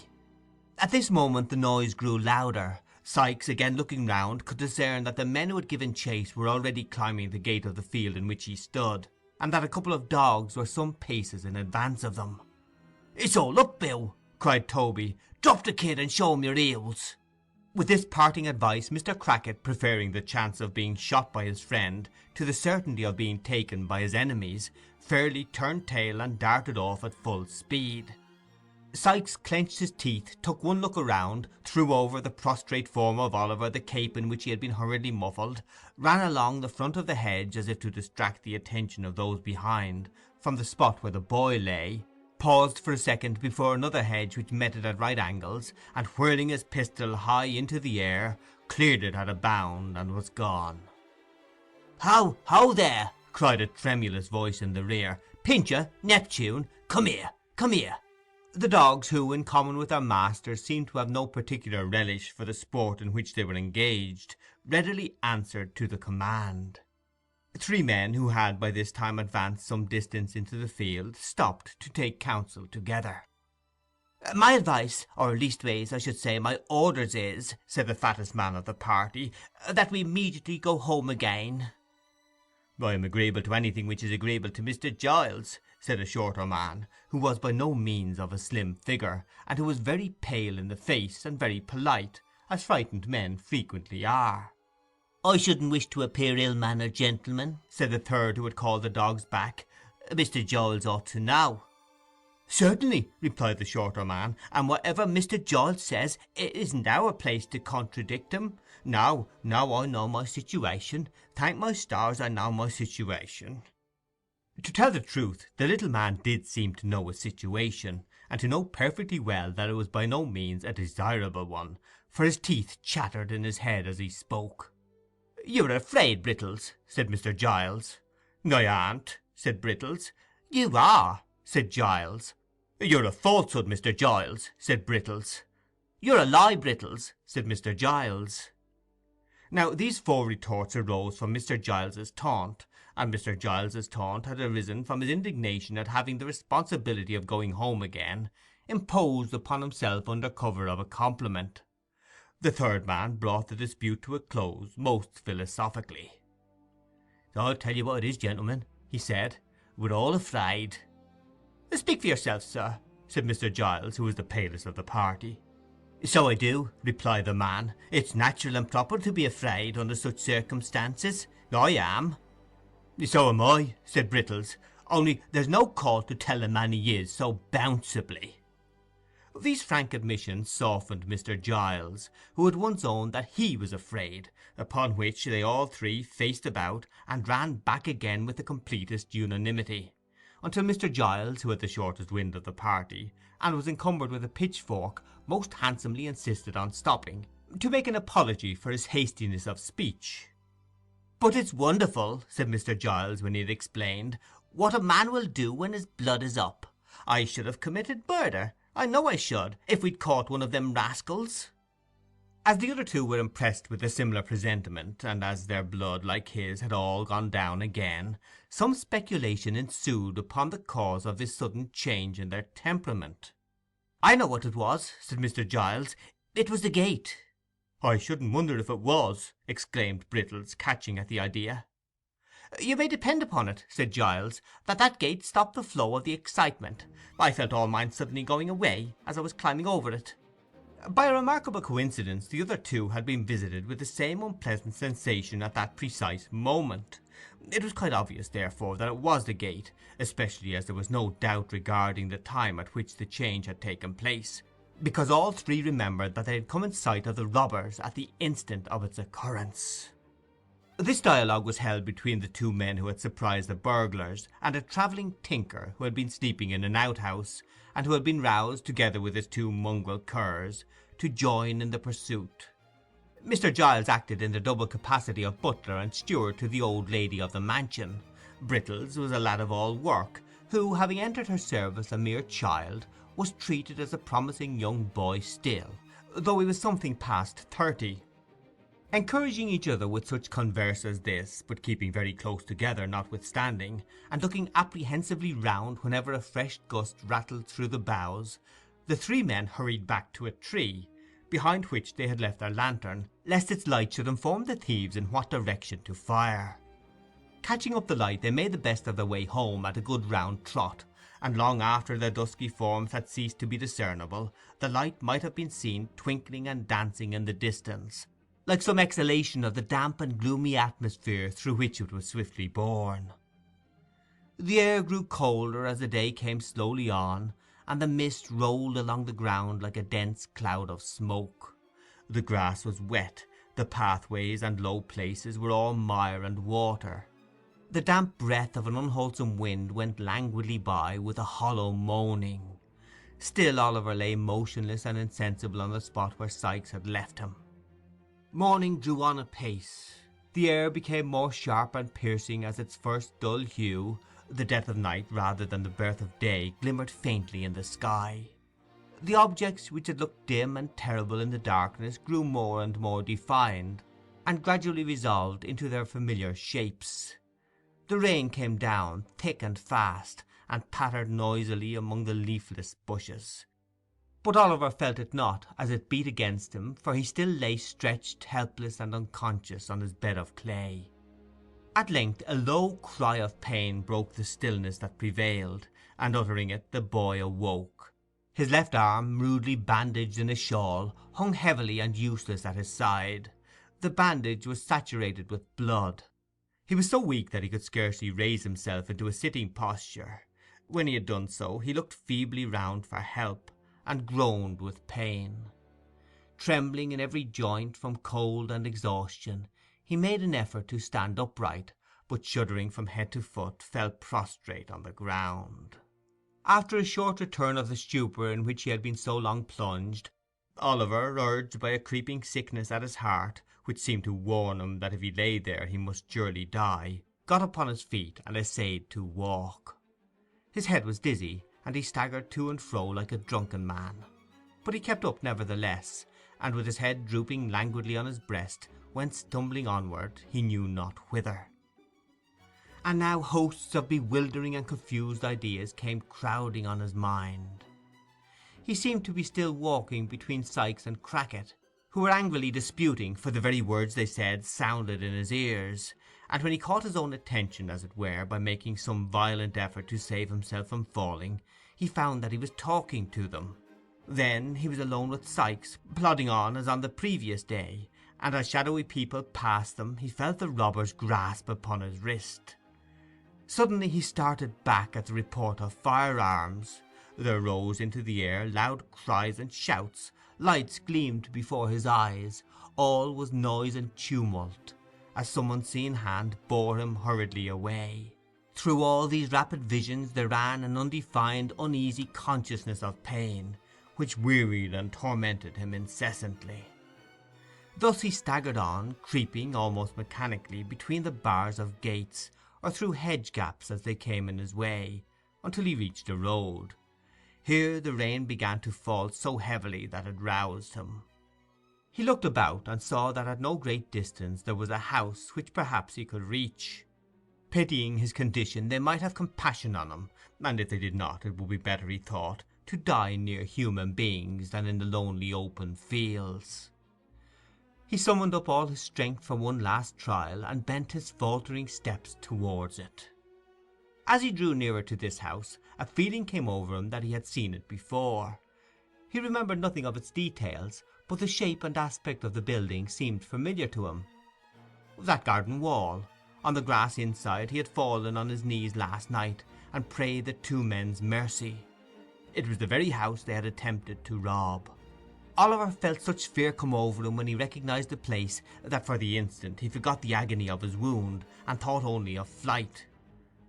At this moment the noise grew louder. Sikes, again looking round, could discern that the men who had given chase were already climbing the gate of the field in which he stood, and that a couple of dogs were some paces in advance of them. "It's all up, Bill!" cried Toby. "Drop the kid and show him your heels." With this parting advice, Mr. Crackit, preferring the chance of being shot by his friend to the certainty of being taken by his enemies, fairly turned tail and darted off at full speed. Sikes clenched his teeth, took one look around, threw over the prostrate form of Oliver the cape in which he had been hurriedly muffled, ran along the front of the hedge as if to distract the attention of those behind from the spot where the boy lay, paused for a second before another hedge which met it at right angles, and whirling his pistol high into the air, cleared it at a bound and was gone. Ho there!" cried a tremulous voice in the rear. "Pincher, Neptune, come here, come here!" The dogs, who, in common with their masters, seemed to have no particular relish for the sport in which they were engaged, readily answered to the command. Three men, who had by this time advanced some distance into the field, stopped to take counsel together. "My advice, or leastways I should say my orders is," said the fattest man of the party, "that we immediately go home again." "I am agreeable to anything which is agreeable to Mr. Giles," said a shorter man, who was by no means of a slim figure, and who was very pale in the face and very polite, as frightened men frequently are. "I shouldn't wish to appear ill-mannered, gentlemen," said the third, who had called the dogs back. "Mr. Giles ought to know." "Certainly," replied the shorter man, "and whatever Mr. Giles says, it isn't our place to contradict him. Now, I know my situation. Thank my stars, I know my situation." To tell the truth, the little man did seem to know his situation, and to know perfectly well that it was by no means a desirable one, for his teeth chattered in his head as he spoke. "You're afraid, Brittles," said Mr. Giles. "I aren't," said Brittles. "You are," said Giles. "You're a falsehood, Mr. Giles," said Brittles. "You're a lie, Brittles," said Mr. Giles. Now these four retorts arose from Mr. Giles's taunt, and Mr. Giles's taunt had arisen from his indignation at having the responsibility of going home again imposed upon himself under cover of a compliment. The third man brought the dispute to a close most philosophically. "I'll tell you what it is, gentlemen," he said, "we're all afraid." "Speak for yourself, sir," said Mr. Giles, who was the palest of the party. "So I do," replied the man. "It's natural and proper to be afraid under such circumstances. I am." "So am I," said Brittles, "only there's no call to tell a man he is so bounceably." These frank admissions softened Mr. Giles, who had once owned that he was afraid, upon which they all three faced about and ran back again with the completest unanimity, until Mr. Giles, who had the shortest wind of the party, and was encumbered with a pitchfork, most handsomely insisted on stopping, to make an apology for his hastiness of speech. "But it's wonderful," said Mr. Giles, when he had explained, "what a man will do when his blood is up. I should have committed murder, I know I should, if we'd caught one of them rascals." As the other two were impressed with a similar presentiment, and as their blood, like his, had all gone down again, some speculation ensued upon the cause of this sudden change in their temperament. "I know what it was," said Mr. Giles. "It was the gate." "I shouldn't wonder if it was," exclaimed Brittles, catching at the idea. "You may depend upon it," said Giles, "that gate stopped the flow of the excitement. I felt all mine suddenly going away as I was climbing over it." By a remarkable coincidence, the other two had been visited with the same unpleasant sensation at that precise moment. It was quite obvious, therefore, that it was the gate, especially as there was no doubt regarding the time at which the change had taken place, because all three remembered that they had come in sight of the robbers at the instant of its occurrence. This dialogue was held between the two men who had surprised the burglars, and a travelling tinker who had been sleeping in an outhouse, and who had been roused, together with his two mongrel curs, to join in the pursuit. Mr. Giles acted in the double capacity of butler and steward to the old lady of the mansion. Brittles was a lad of all work, who, having entered her service a mere child, was treated as a promising young boy still, though he was something past 30. Encouraging each other with such converse as this, but keeping very close together notwithstanding, and looking apprehensively round whenever a fresh gust rattled through the boughs, the three men hurried back to a tree, behind which they had left their lantern, lest its light should inform the thieves in what direction to fire. Catching up the light, they made the best of their way home at a good round trot, and long after their dusky forms had ceased to be discernible, the light might have been seen twinkling and dancing in the distance, like some exhalation of the damp and gloomy atmosphere through which it was swiftly borne. The air grew colder as the day came slowly on, and the mist rolled along the ground like a dense cloud of smoke. The grass was wet, the pathways and low places were all mire and water. The damp breath of an unwholesome wind went languidly by with a hollow moaning. Still Oliver lay motionless and insensible on the spot where Sikes had left him. Morning drew on apace. The air became more sharp and piercing as its first dull hue, the death of night rather than the birth of day, glimmered faintly in the sky. The objects which had looked dim and terrible in the darkness grew more and more defined, and gradually resolved into their familiar shapes. The rain came down thick and fast, and pattered noisily among the leafless bushes. But Oliver felt it not as it beat against him, for he still lay stretched helpless and unconscious on his bed of clay. At length a low cry of pain broke the stillness that prevailed, and uttering it, the boy awoke. His left arm, rudely bandaged in a shawl, hung heavily and useless at his side. The bandage was saturated with blood. He was so weak that he could scarcely raise himself into a sitting posture. When he had done so, he looked feebly round for help, and groaned with pain. Trembling in every joint from cold and exhaustion, he made an effort to stand upright, but shuddering from head to foot, fell prostrate on the ground. After a short return of the stupor in which he had been so long plunged, Oliver, urged by a creeping sickness at his heart, which seemed to warn him that if he lay there he must surely die, got upon his feet and essayed to walk. His head was dizzy, and he staggered to and fro like a drunken man. But he kept up nevertheless, and with his head drooping languidly on his breast, went stumbling onward, he knew not whither. And now hosts of bewildering and confused ideas came crowding on his mind. He seemed to be still walking between Sikes and Crackit, who were angrily disputing, for the very words they said sounded in his ears, and when he caught his own attention, as it were, by making some violent effort to save himself from falling, he found that he was talking to them. Then he was alone with Sikes, plodding on as on the previous day, and as shadowy people passed them he felt the robber's grasp upon his wrist. Suddenly he started back at the report of firearms. There rose into the air loud cries and shouts, lights gleamed before his eyes, all was noise and tumult, as some unseen hand bore him hurriedly away. Through all these rapid visions there ran an undefined, uneasy consciousness of pain, which wearied and tormented him incessantly. Thus he staggered on, creeping almost mechanically between the bars of gates, or through hedge gaps as they came in his way, until he reached a road. Here the rain began to fall so heavily that it roused him. He looked about, and saw that at no great distance there was a house which perhaps he could reach. Pitying his condition, they might have compassion on him, and if they did not, it would be better, he thought, to die near human beings than in the lonely open fields. He summoned up all his strength for one last trial, and bent his faltering steps towards it. As he drew nearer to this house, a feeling came over him that he had seen it before. He remembered nothing of its details, but the shape and aspect of the building seemed familiar to him. That garden wall. On the grass inside he had fallen on his knees last night, and prayed the two men's mercy. It was the very house they had attempted to rob. Oliver felt such fear come over him when he recognized the place that for the instant he forgot the agony of his wound, and thought only of flight.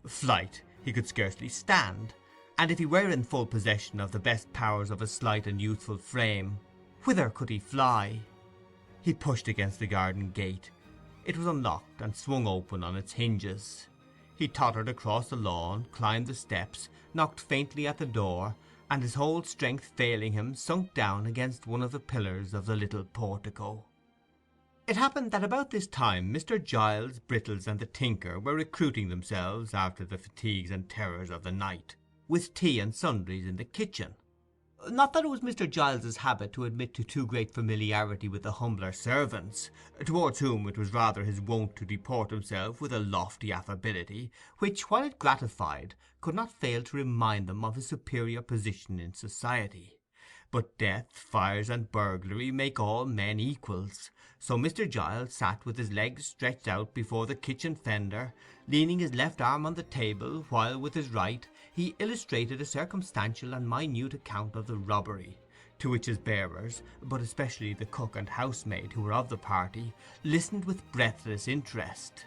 Flight he could scarcely stand, and if he were in full possession of the best powers of his slight and youthful frame, whither could he fly? He pushed against the garden gate. It was unlocked and swung open on its hinges. He tottered across the lawn, climbed the steps, knocked faintly at the door, and his whole strength failing him, sunk down against one of the pillars of the little portico. It happened that about this time Mr. Giles, Brittles, and the tinker were recruiting themselves, after the fatigues and terrors of the night, with tea and sundries in the kitchen. Not that it was Mr. Giles's habit to admit to too great familiarity with the humbler servants, towards whom it was rather his wont to deport himself with a lofty affability, which, while it gratified, could not fail to remind them of his superior position in society. But death, fires, and burglary make all men equals, so Mr. Giles sat with his legs stretched out before the kitchen fender, leaning his left arm on the table, while with his right he illustrated a circumstantial and minute account of the robbery, to which his bearers, but especially the cook and housemaid who were of the party, listened with breathless interest.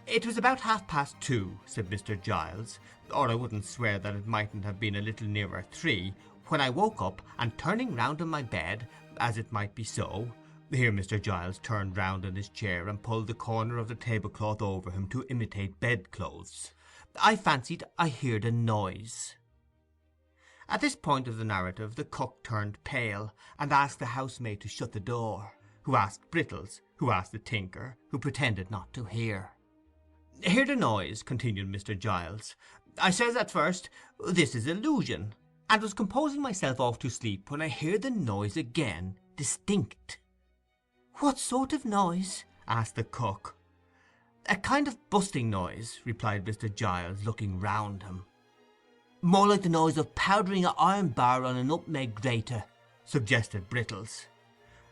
"It was about 2:30, said Mr. Giles, or I wouldn't swear that it mightn't have been a little nearer 3, when I woke up, and turning round in my bed, as it might be so," here Mr. Giles turned round in his chair and pulled the corner of the tablecloth over him to imitate bedclothes, "I fancied I heard a noise." At this point of the narrative the cook turned pale, and asked the housemaid to shut the door, who asked Brittles, who asked the tinker, who pretended not to hear. "Heard a noise," continued Mr. Giles. "I says at first, 'This is illusion,' and was composing myself off to sleep when I heard the noise again, distinct." "What sort of noise?" asked the cook. "A kind of busting noise," replied Mr. Giles, looking round him. "More like the noise of powdering an iron bar on a nutmeg grater," suggested Brittles.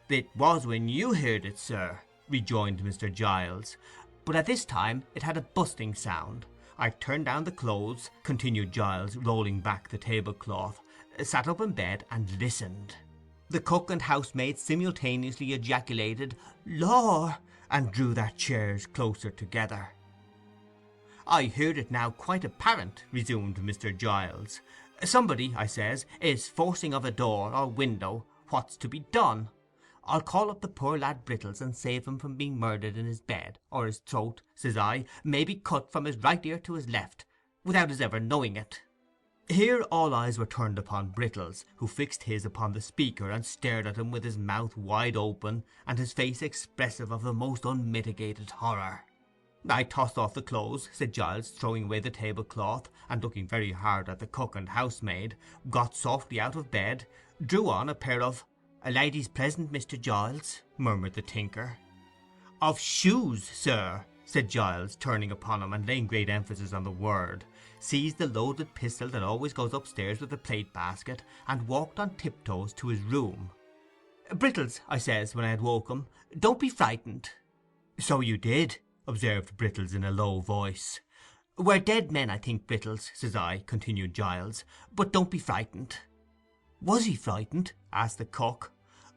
"It was when you heard it, sir," rejoined Mr. Giles, "but at this time it had a busting sound. I turned down the clothes," continued Giles, rolling back the tablecloth, "sat up in bed and listened. The cook and housemaid simultaneously ejaculated 'Lor!' and drew their chairs closer together." "I heard it now quite apparent," resumed Mr. Giles. "Somebody, I says, is forcing of a door or window. What's to be done? I'll call up the poor lad Brittles and save him from being murdered in his bed, or his throat, says I, may be cut from his right ear to his left, without his ever knowing it." Here all eyes were turned upon Brittles, who fixed his upon the speaker and stared at him with his mouth wide open and his face expressive of the most unmitigated horror. "I tossed off the clothes," said Giles, throwing away the tablecloth, and looking very hard at the cook and housemaid, "got softly out of bed, drew on a pair of—" "A lady's present, Mr. Giles," murmured the tinker. "Of shoes, sir," said Giles, turning upon him and laying great emphasis on the word, seized the loaded pistol that always goes upstairs with the plate basket, and walked on tiptoes to his room. "Brittles," I says, when I had woke him, "don't be frightened." "So you did," observed Brittles in a low voice. "We're dead men, I think, Brittles," says I, continued Giles, "but don't be frightened." "Was he frightened?" asked the cook.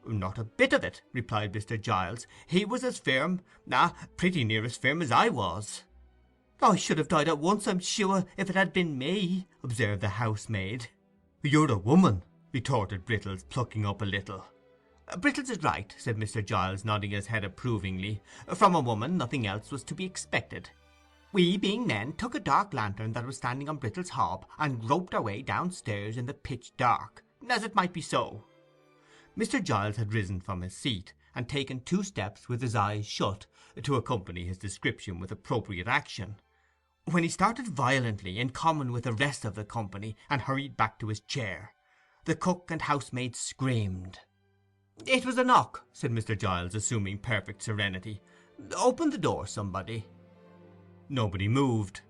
"Not a bit of it," replied Mr. Giles. "He was as firm, pretty near as firm as I was." "I should have died at once, I'm sure, if it had been me," observed the housemaid. "You're a woman," retorted Brittles, plucking up a little. "Brittles is right," said Mr. Giles, nodding his head approvingly. "From a woman nothing else was to be expected. We, being men, took a dark lantern that was standing on Brittle's hob, and groped our way downstairs in the pitch dark, as it might be so." Mr. Giles had risen from his seat, and taken 2 steps with his eyes shut, to accompany his description with appropriate action, when he started violently, in common with the rest of the company, and hurried back to his chair. The cook and housemaid screamed. "It was a knock," said Mr. Giles, assuming perfect serenity. "Open the door, somebody." Nobody moved.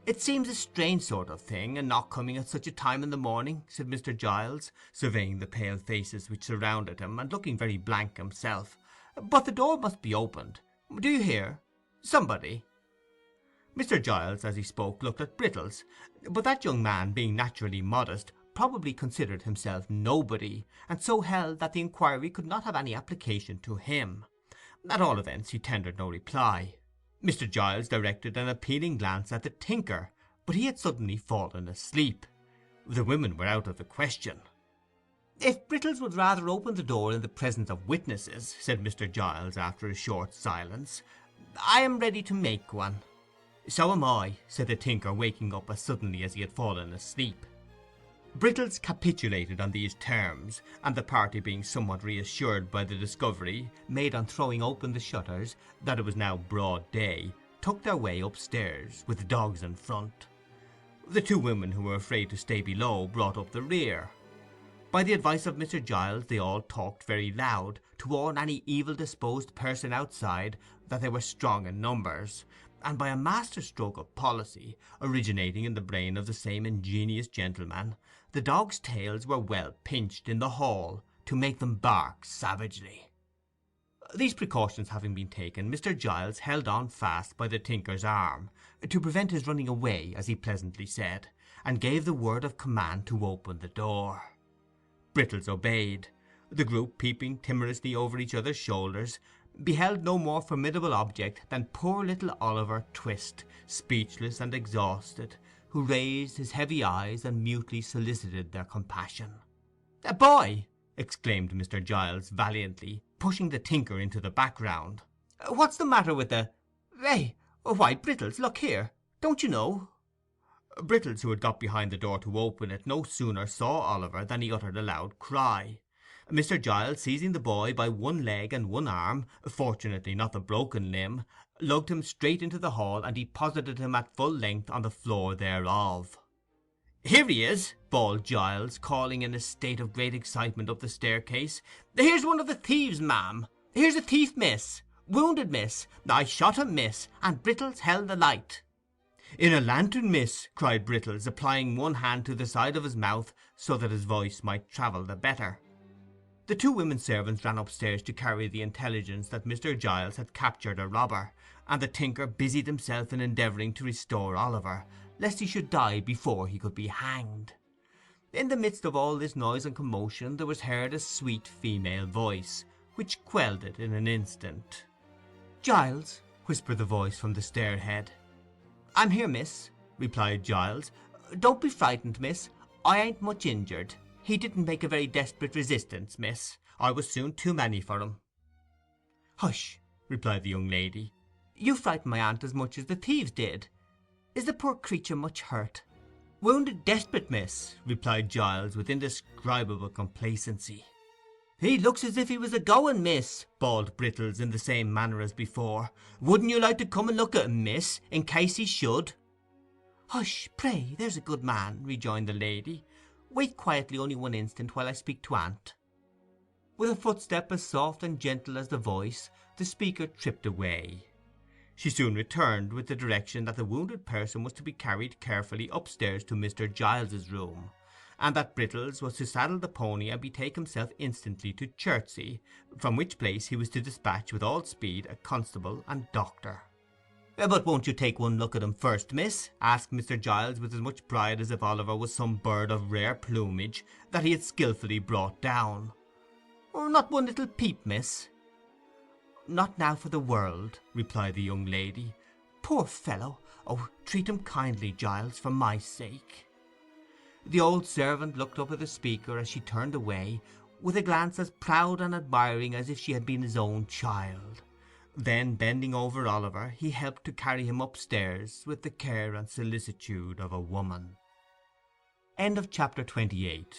"It seems a strange sort of thing, a knock coming at such a time in the morning," said Mr. Giles, surveying the pale faces which surrounded him, and looking very blank himself. "But the door must be opened. Do you hear? Somebody." Mr. Giles, as he spoke, looked at Brittles, but that young man, being naturally modest, probably considered himself nobody, and so held that the inquiry could not have any application to him. At all events, he tendered no reply. Mr. Giles directed an appealing glance at the tinker, but he had suddenly fallen asleep. The women were out of the question. "If Brittles would rather open the door in the presence of witnesses," said Mr. Giles, after a short silence, "I am ready to make one." "So am I," said the tinker, waking up as suddenly as he had fallen asleep. Brittles capitulated on these terms, and the party being somewhat reassured by the discovery, made on throwing open the shutters, that it was now broad day, took their way upstairs, with the dogs in front. The 2 women who were afraid to stay below brought up the rear. By the advice of Mr. Giles they all talked very loud, to warn any evil-disposed person outside that they were strong in numbers, and by a master stroke of policy, originating in the brain of the same ingenious gentleman, the dogs' tails were well pinched in the hall to make them bark savagely. These precautions having been taken, Mr. Giles held on fast by the tinker's arm, to prevent his running away, as he pleasantly said, and gave the word of command to open the door. Brittles obeyed. The group, peeping timorously over each other's shoulders, beheld no more formidable object than poor little Oliver Twist, speechless and exhausted, who raised his heavy eyes and mutely solicited their compassion. "A boy!" exclaimed Mr. Giles valiantly, pushing the tinker into the background. "What's the matter with the— why, Brittles, look here, don't you know?" Brittles, who had got behind the door to open it, no sooner saw Oliver than he uttered a loud cry. Mr. Giles, seizing the boy by one leg and one arm, fortunately not the broken limb, lugged him straight into the hall, and deposited him at full length on the floor thereof. "Here he is," bawled Giles, calling in a state of great excitement up the staircase. "Here's one of the thieves, ma'am. Here's a thief, miss. Wounded, miss. I shot him, miss, and Brittles held the light." "In a lantern, miss," cried Brittles, applying one hand to the side of his mouth, so that his voice might travel the better. The 2 women servants ran upstairs to carry the intelligence that Mr. Giles had captured a robber, and the tinker busied himself in endeavouring to restore Oliver, lest he should die before he could be hanged. In the midst of all this noise and commotion there was heard a sweet female voice, which quelled it in an instant. "Giles," whispered the voice from the stairhead. "I'm here, miss," replied Giles. "Don't be frightened, miss. I ain't much injured. He didn't make a very desperate resistance, miss. I was soon too many for him." "Hush," replied the young lady. "You frightened my aunt as much as the thieves did. Is the poor creature much hurt?" "Wounded desperate, miss," replied Giles, with indescribable complacency. "He looks as if he was a-going, miss," bawled Brittles in the same manner as before. "Wouldn't you like to come and look at him, miss, in case he should?" "Hush, pray, there's a good man," rejoined the lady. "Wait quietly only one instant while I speak to aunt." With a footstep as soft and gentle as the voice, the speaker tripped away. She soon returned with the direction that the wounded person was to be carried carefully upstairs to Mr. Giles's room, and that Brittles was to saddle the pony and betake himself instantly to Chertsey, from which place he was to dispatch with all speed a constable and doctor. "But won't you take one look at him first, miss?" asked Mr. Giles, with as much pride as if Oliver was some bird of rare plumage that he had skilfully brought down. "Not one little peep, miss?" "Not now for the world," replied the young lady. "Poor fellow! Oh, treat him kindly, Giles, for my sake." The old servant looked up at the speaker as she turned away, with a glance as proud and admiring as if she had been his own child. Then, bending over Oliver, he helped to carry him upstairs with the care and solicitude of a woman. End of chapter 28.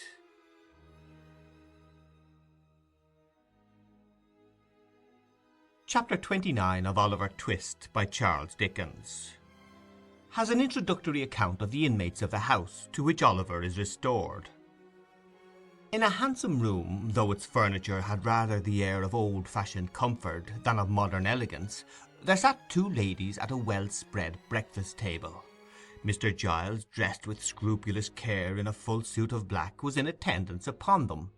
Chapter 29 of Oliver Twist by Charles Dickens has an introductory account of the inmates of the house to which Oliver is restored. In a handsome room, though its furniture had rather the air of old-fashioned comfort than of modern elegance, there sat two ladies at a well-spread breakfast-table. Mr. Giles, dressed with scrupulous care in a full suit of black, was in attendance upon them.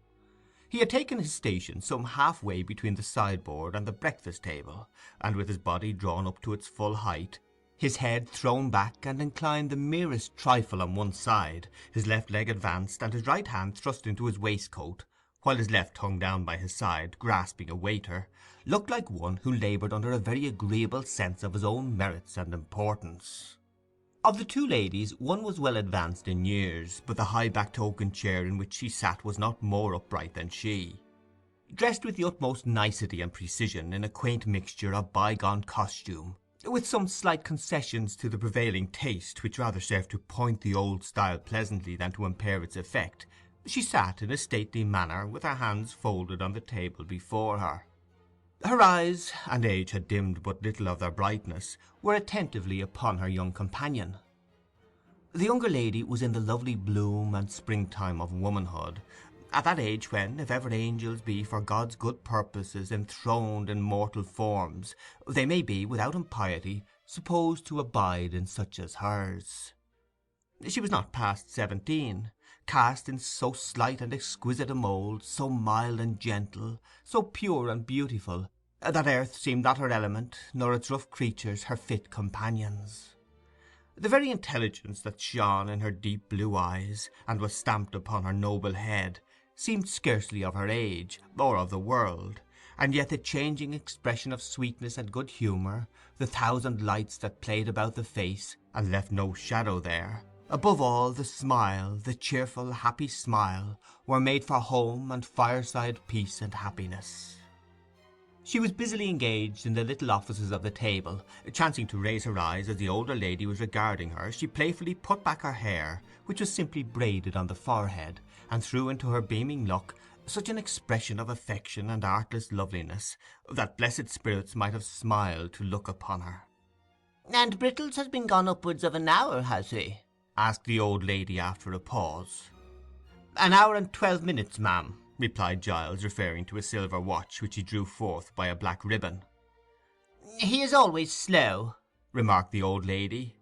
He had taken his station some half-way between the sideboard and the breakfast-table, and with his body drawn up to its full height, his head thrown back and inclined the merest trifle on one side, his left leg advanced, and his right hand thrust into his waistcoat, while his left hung down by his side, grasping a waiter, looked like one who laboured under a very agreeable sense of his own merits and importance. Of the two ladies, one was well advanced in years, but the high-backed oaken chair in which she sat was not more upright than she. Dressed with the utmost nicety and precision in a quaint mixture of bygone costume, with some slight concessions to the prevailing taste, which rather served to point the old style pleasantly than to impair its effect, she sat in a stately manner, with her hands folded on the table before her. Her eyes, and age had dimmed but little of their brightness, were attentively upon her young companion. The younger lady was in the lovely bloom and springtime of womanhood, at that age when, if ever angels be for God's good purposes enthroned in mortal forms, they may be, without impiety, supposed to abide in such as hers. She was not past 17, cast in so slight and exquisite a mould, so mild and gentle, so pure and beautiful, that earth seemed not her element, nor its rough creatures her fit companions. The very intelligence that shone in her deep blue eyes, and was stamped upon her noble head, seemed scarcely of her age, or of the world, and yet the changing expression of sweetness and good humour, the thousand lights that played about the face, and left no shadow there, above all, the smile, the cheerful, happy smile, were made for home and fireside peace and happiness. She was busily engaged in the little offices of the table. Chancing to raise her eyes as the older lady was regarding her, she playfully put back her hair, which was simply braided on the forehead, and threw into her beaming look such an expression of affection and artless loveliness, that blessed spirits might have smiled to look upon her. "And Brittles has been gone upwards of an hour, has he?" asked the old lady after a pause. "An hour and 12 minutes, ma'am," replied Giles, referring to a silver watch which he drew forth by a black ribbon. "He is always slow," remarked the old lady.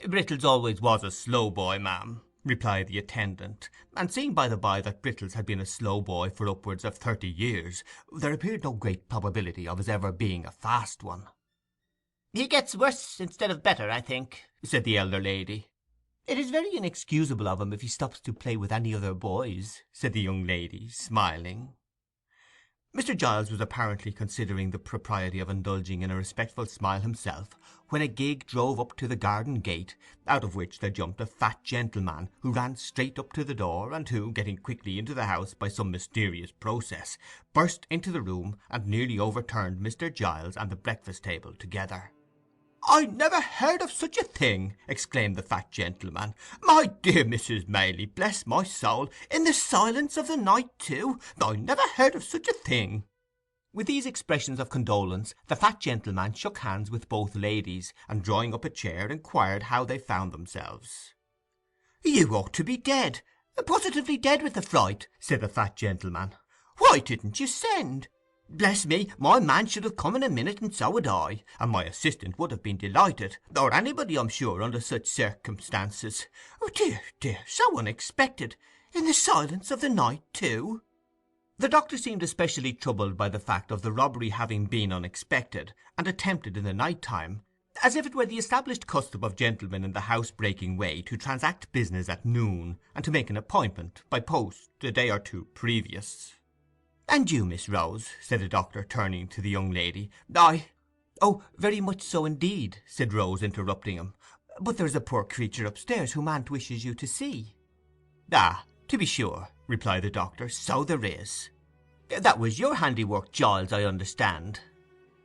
"Brittles always was a slow boy, ma'am," replied the attendant, and seeing by the by that Brittles had been a slow boy for upwards of 30 years, there appeared no great probability of his ever being a fast one. "He gets worse instead of better, I think," said the elder lady. "It is very inexcusable of him if he stops to play with any other boys," said the young lady, smiling. Mr. Giles was apparently considering the propriety of indulging in a respectful smile himself, when a gig drove up to the garden gate, out of which there jumped a fat gentleman, who ran straight up to the door, and who, getting quickly into the house by some mysterious process, burst into the room and nearly overturned Mr. Giles and the breakfast-table together. "I never heard of such a thing!" exclaimed the fat gentleman. "My dear Mrs. Maylie, bless my soul, in the silence of the night too! I never heard of such a thing!" With these expressions of condolence, the fat gentleman shook hands with both ladies, and drawing up a chair, inquired how they found themselves. "You ought to be dead, positively dead with the fright," said the fat gentleman. "Why didn't you send? Bless me, my man should have come in a minute, and so would I, and my assistant would have been delighted, or anybody, I'm sure, under such circumstances. Oh dear, dear, so unexpected! In the silence of the night, too!" The doctor seemed especially troubled by the fact of the robbery having been unexpected, and attempted in the night time, as if it were the established custom of gentlemen in the housebreaking way to transact business at noon, and to make an appointment by post a day or two previous. "And you, Miss Rose?" said the doctor, turning to the young lady. "Oh, very much so indeed," said Rose, interrupting him. "But there is a poor creature upstairs whom aunt wishes you to see." "Ah, to be sure," replied the doctor, "so there is. That was your handiwork, Giles, I understand."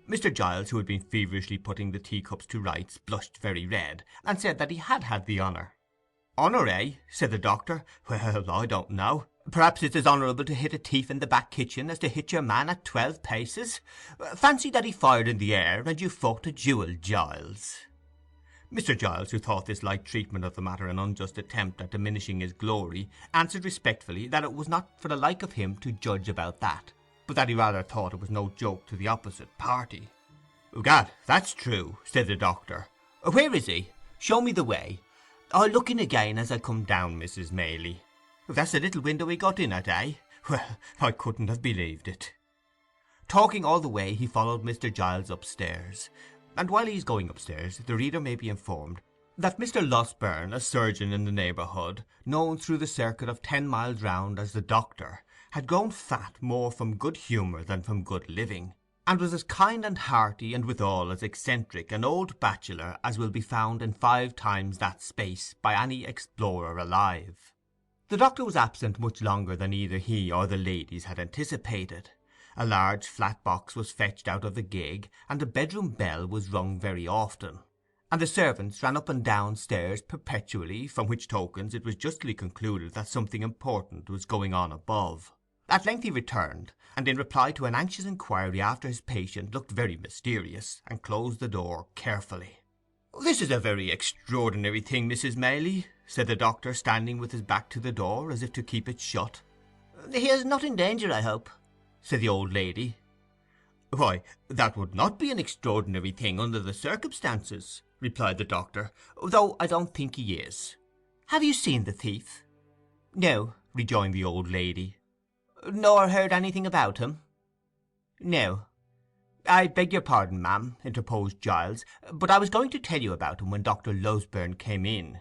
Mr. Giles, who had been feverishly putting the teacups to rights, blushed very red, and said that he had had the honour. "Honour, eh?" said the doctor. "Well, I don't know. Perhaps it's as honourable to hit a thief in the back kitchen as to hit your man at 12 paces. Fancy that he fired in the air, and you fought a duel, Giles." Mr. Giles, who thought this light treatment of the matter an unjust attempt at diminishing his glory, answered respectfully that it was not for the like of him to judge about that, but that he rather thought it was no joke to the opposite party. "Gad, that's true," said the doctor. "Where is he? Show me the way. I'll look in again as I come down, Mrs. Maylie. That's the little window he got in at, eh? Well, I couldn't have believed it." Talking all the way, he followed Mr. Giles upstairs, and while he is going upstairs, the reader may be informed that Mr. Losberne, a surgeon in the neighbourhood, known through the circuit of 10 miles round as the doctor, had grown fat more from good humour than from good living, and was as kind and hearty, and withal as eccentric, an old bachelor as will be found in 5 times that space by any explorer alive. The doctor was absent much longer than either he or the ladies had anticipated. A large flat box was fetched out of the gig, and the bedroom bell was rung very often, and the servants ran up and down stairs perpetually, from which tokens it was justly concluded that something important was going on above. At length he returned, and in reply to an anxious inquiry after his patient looked very mysterious, and closed the door carefully. "This is a very extraordinary thing, Mrs. Maylie," said the doctor, standing with his back to the door, as if to keep it shut. "He is not in danger, I hope?" said the old lady. "Why, that would not be an extraordinary thing under the circumstances," replied the doctor, "though I don't think he is. Have you seen the thief?" "No," rejoined the old lady. "Nor heard anything about him?" "No." "I beg your pardon, ma'am," interposed Giles, "but I was going to tell you about him when Dr. Losberne came in."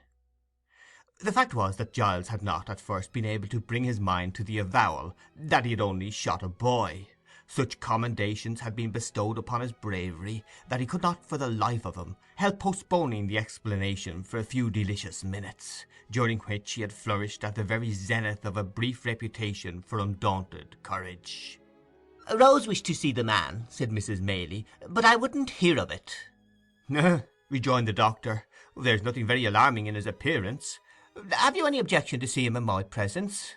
The fact was that Giles had not at first been able to bring his mind to the avowal that he had only shot a boy. Such commendations had been bestowed upon his bravery that he could not for the life of him help postponing the explanation for a few delicious minutes, during which he had flourished at the very zenith of a brief reputation for undaunted courage. "Rose wished to see the man," said Mrs. Maylie, "but I wouldn't hear of it." Rejoined the doctor, "there's nothing very alarming in his appearance. Have you any objection to see him in my presence?"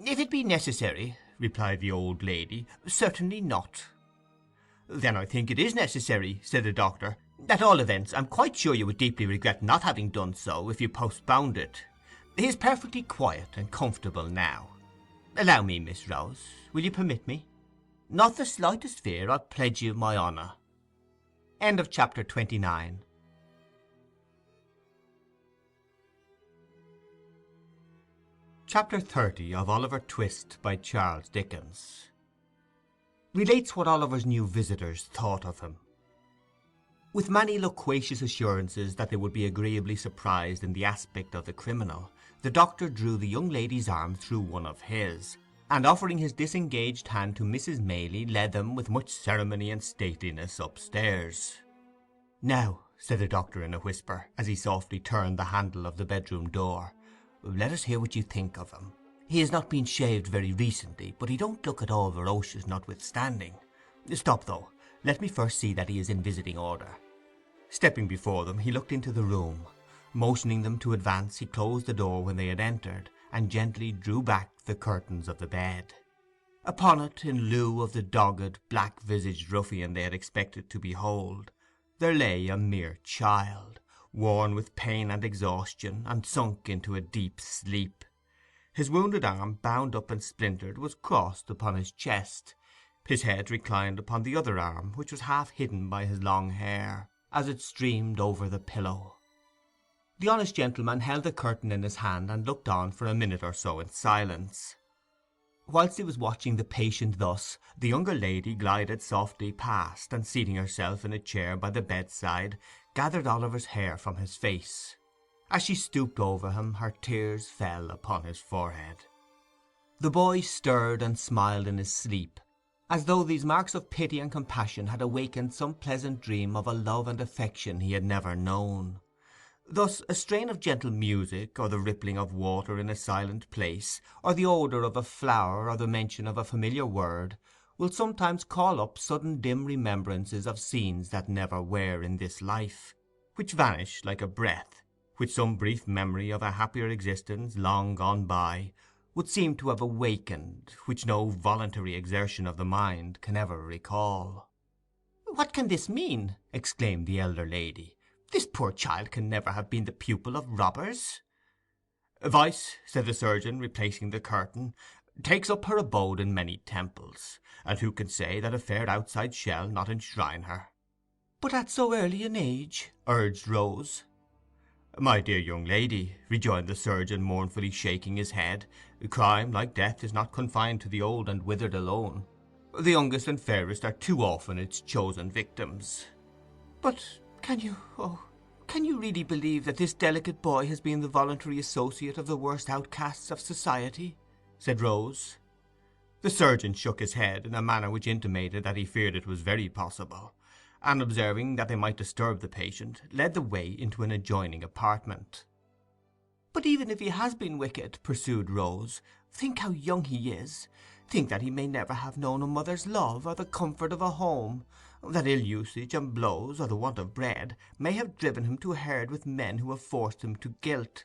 "If it be necessary," replied the old lady, "certainly not." "Then I think it is necessary," said the doctor. "At all events, I'm quite sure you would deeply regret not having done so if you postponed it. He is perfectly quiet and comfortable now. Allow me, Miss Rose. Will you permit me?" "Not the slightest fear. I'll pledge you my honour." End of chapter 29. Chapter 30 of Oliver Twist by Charles Dickens relates what Oliver's new visitors thought of him. With many loquacious assurances that they would be agreeably surprised in the aspect of the criminal, the doctor drew the young lady's arm through one of his, and offering his disengaged hand to Mrs. Maylie, led them with much ceremony and stateliness upstairs. "Now," said the doctor in a whisper, as he softly turned the handle of the bedroom door, "let us hear what you think of him. He has not been shaved very recently, but he don't look at all ferocious notwithstanding. Stop, though. Let me first see that he is in visiting order." Stepping before them, he looked into the room. Motioning them to advance, he closed the door when they had entered, and gently drew back the curtains of the bed. Upon it, in lieu of the dogged, black-visaged ruffian they had expected to behold, there lay a mere child, worn with pain and exhaustion, and sunk into a deep sleep. His wounded arm, bound up and splintered, was crossed upon his chest. His head reclined upon the other arm, which was half hidden by his long hair, as it streamed over the pillow. The honest gentleman held the curtain in his hand and looked on for a minute or so in silence. Whilst he was watching the patient thus, the younger lady glided softly past, and seating herself in a chair by the bedside, gathered Oliver's hair from his face. As she stooped over him, her tears fell upon his forehead. The boy stirred and smiled in his sleep, as though these marks of pity and compassion had awakened some pleasant dream of a love and affection he had never known. Thus a strain of gentle music, or the rippling of water in a silent place, or the odour of a flower, or the mention of a familiar word, will sometimes call up sudden dim remembrances of scenes that never were in this life, which vanish like a breath, which some brief memory of a happier existence long gone by would seem to have awakened, which no voluntary exertion of the mind can ever recall. "What can this mean?" exclaimed the elder lady. "This poor child can never have been the pupil of robbers." "Vice," said the surgeon, replacing the curtain, "takes up her abode in many temples, and who can say that a fair outside shall not enshrine her?" "But at so early an age," urged Rose. "My dear young lady," rejoined the surgeon, mournfully shaking his head, "crime, like death, is not confined to the old and withered alone. The youngest and fairest are too often its chosen victims." "But can you really believe that this delicate boy has been the voluntary associate of the worst outcasts of society?" said Rose. The surgeon shook his head in a manner which intimated that he feared it was very possible, and observing that they might disturb the patient, led the way into an adjoining apartment. "But even if he has been wicked," pursued Rose, "think how young he is. Think that he may never have known a mother's love, or the comfort of a home, that ill usage and blows, or the want of bread, may have driven him to herd with men who have forced him to guilt.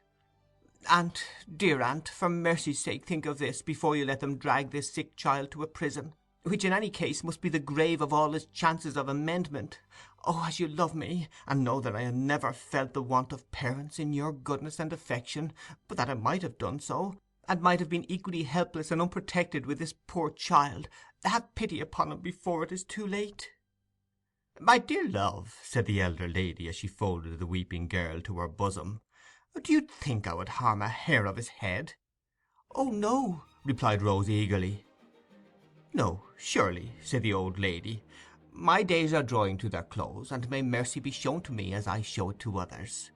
Aunt, dear aunt, for mercy's sake think of this before you let them drag this sick child to a prison, which in any case must be the grave of all his chances of amendment. Oh, as you love me, and know that I have never felt the want of parents in your goodness and affection, but that I might have done so, and might have been equally helpless and unprotected with this poor child, have pity upon him before it is too late." "My dear love," said the elder lady, as she folded the weeping girl to her bosom, "do you think I would harm a hair of his head?" "Oh, no," replied Rose eagerly. "No, surely," said the old lady. "My days are drawing to their close, and may mercy be shown to me as I show it to others.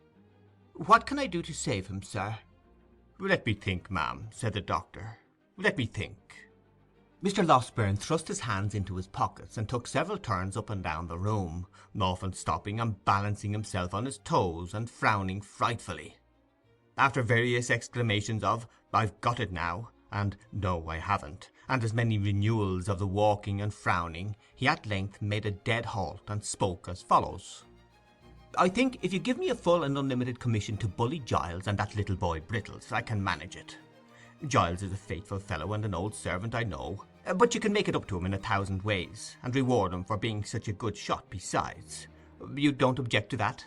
What can I do to save him, sir?" "Let me think, ma'am," said the doctor. "Let me think." Mr. Losberne thrust his hands into his pockets and took several turns up and down the room, often stopping and balancing himself on his toes, and frowning frightfully. After various exclamations of "I've got it now," and "No, I haven't," and as many renewals of the walking and frowning, he at length made a dead halt, and spoke as follows: "I think if you give me a full and unlimited commission to bully Giles and that little boy Brittles, I can manage it. Giles is a faithful fellow and an old servant, I know, but you can make it up to him in 1,000 ways, and reward him for being such a good shot besides. You don't object to that?"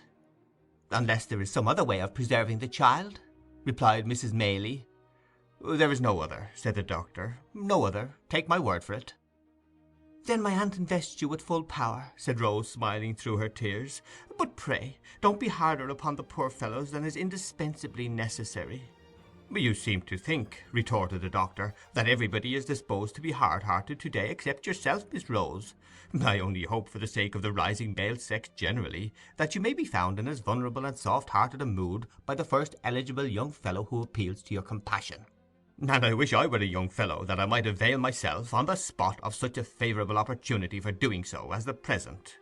"Unless there is some other way of preserving the child," replied Mrs. Maylie. "There is no other," said the doctor, "no other, take my word for it." "Then my aunt invests you with full power," said Rose, smiling through her tears. "But pray don't be harder upon the poor fellows than is indispensably necessary." "You seem to think," retorted the doctor, "that everybody is disposed to be hard-hearted to-day except yourself, Miss Rose. I only hope, for the sake of the rising male sex generally, that you may be found in as vulnerable and soft-hearted a mood by the first eligible young fellow who appeals to your compassion. And I wish I were a young fellow, that I might avail myself, on the spot, of such a favourable opportunity for doing so as the present."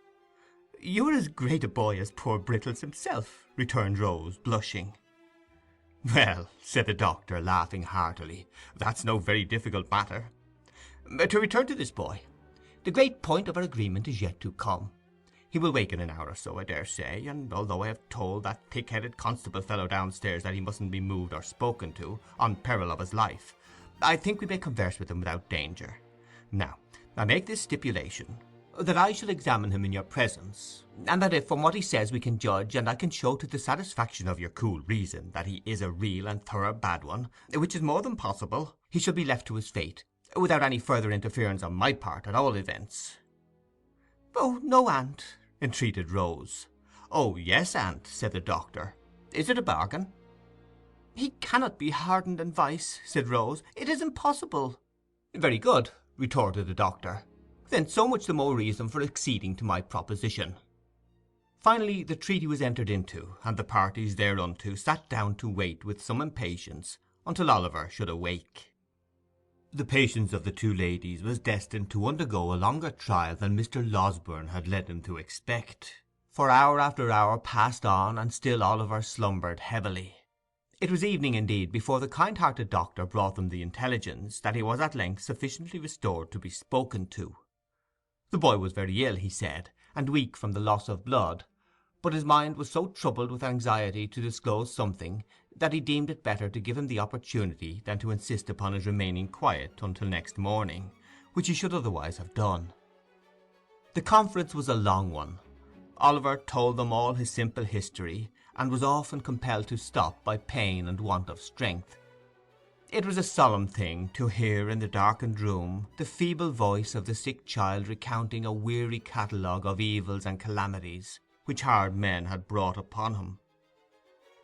"You are as great a boy as poor Brittles himself," returned Rose, blushing. "Well," said the doctor, laughing heartily, "that's no very difficult matter. To return to this boy, the great point of our agreement is yet to come. He will wake in an hour or so, I daresay, and although I have told that thick-headed constable fellow downstairs that he mustn't be moved or spoken to, on peril of his life, I think we may converse with him without danger. Now, I make this stipulation, that I shall examine him in your presence, and that if from what he says we can judge, and I can show to the satisfaction of your cool reason, that he is a real and thorough bad one, which is more than possible, he shall be left to his fate, without any further interference on my part, at all events." "Oh, no, aunt," entreated Rose. "Oh, yes, aunt," said the doctor. "Is it a bargain?" "He cannot be hardened in vice," said Rose. "It is impossible." "Very good," retorted the doctor. "Then so much the more reason for acceding to my proposition." Finally the treaty was entered into, and the parties thereunto sat down to wait with some impatience until Oliver should awake. The patience of the two ladies was destined to undergo a longer trial than Mr. Losburne had led them to expect, for hour after hour passed on, and still Oliver slumbered heavily. It was evening indeed before the kind-hearted doctor brought them the intelligence that he was at length sufficiently restored to be spoken to. The boy was very ill, he said, and weak from the loss of blood, but his mind was so troubled with anxiety to disclose something that he deemed it better to give him the opportunity than to insist upon his remaining quiet until next morning, which he should otherwise have done. The conference was a long one. Oliver told them all his simple history, and was often compelled to stop by pain and want of strength. It was a solemn thing to hear in the darkened room the feeble voice of the sick child recounting a weary catalogue of evils and calamities which hard men had brought upon him.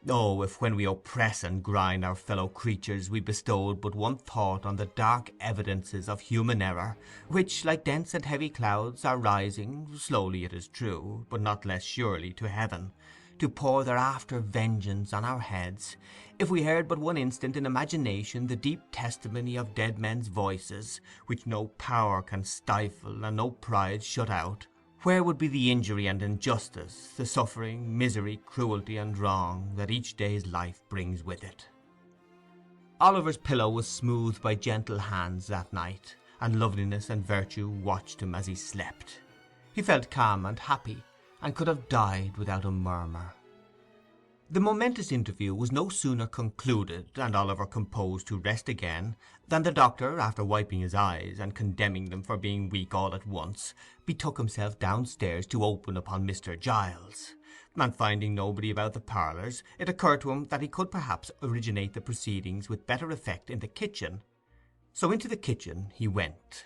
Oh, if when we oppress and grind our fellow creatures we bestowed but one thought on the dark evidences of human error, which, like dense and heavy clouds, are rising, slowly it is true, but not less surely, to heaven, to pour their after vengeance on our heads, if we heard but one instant in imagination the deep testimony of dead men's voices, which no power can stifle and no pride shut out, where would be the injury and injustice, the suffering, misery, cruelty, and wrong that each day's life brings with it? Oliver's pillow was smoothed by gentle hands that night, and loveliness and virtue watched him as he slept. He felt calm and happy, and could have died without a murmur. The momentous interview was no sooner concluded, and Oliver composed to rest again, than the doctor, after wiping his eyes, and condemning them for being weak all at once, betook himself downstairs to open upon Mr. Giles; and finding nobody about the parlours, it occurred to him that he could perhaps originate the proceedings with better effect in the kitchen. So into the kitchen he went.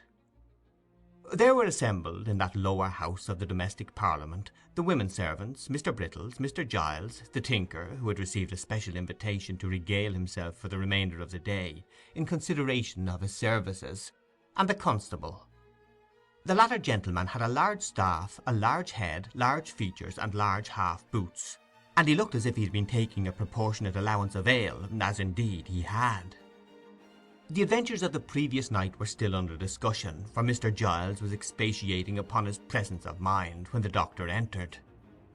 There were assembled, in that lower house of the domestic parliament, the women servants, Mr. Brittles, Mr. Giles, the tinker, who had received a special invitation to regale himself for the remainder of the day, in consideration of his services, and the constable. The latter gentleman had a large staff, a large head, large features, and large half boots, and he looked as if he had been taking a proportionate allowance of ale, as indeed he had. The adventures of the previous night were still under discussion, for Mr. Giles was expatiating upon his presence of mind when the doctor entered.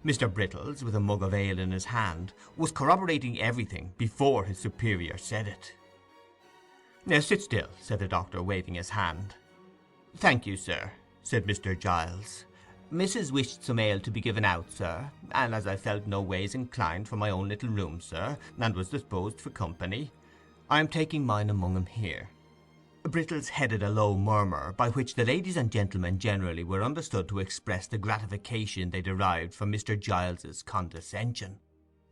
Mr. Brittles, with a mug of ale in his hand, was corroborating everything before his superior said it. "Now sit still," said the doctor, waving his hand. "Thank you, sir," said Mr. Giles. "Missus wished some ale to be given out, sir, and as I felt no ways inclined for my own little room, sir, and was disposed for company, I am taking mine among 'em here." Brittles headed a low murmur, by which the ladies and gentlemen generally were understood to express the gratification they derived from Mr. Giles's condescension.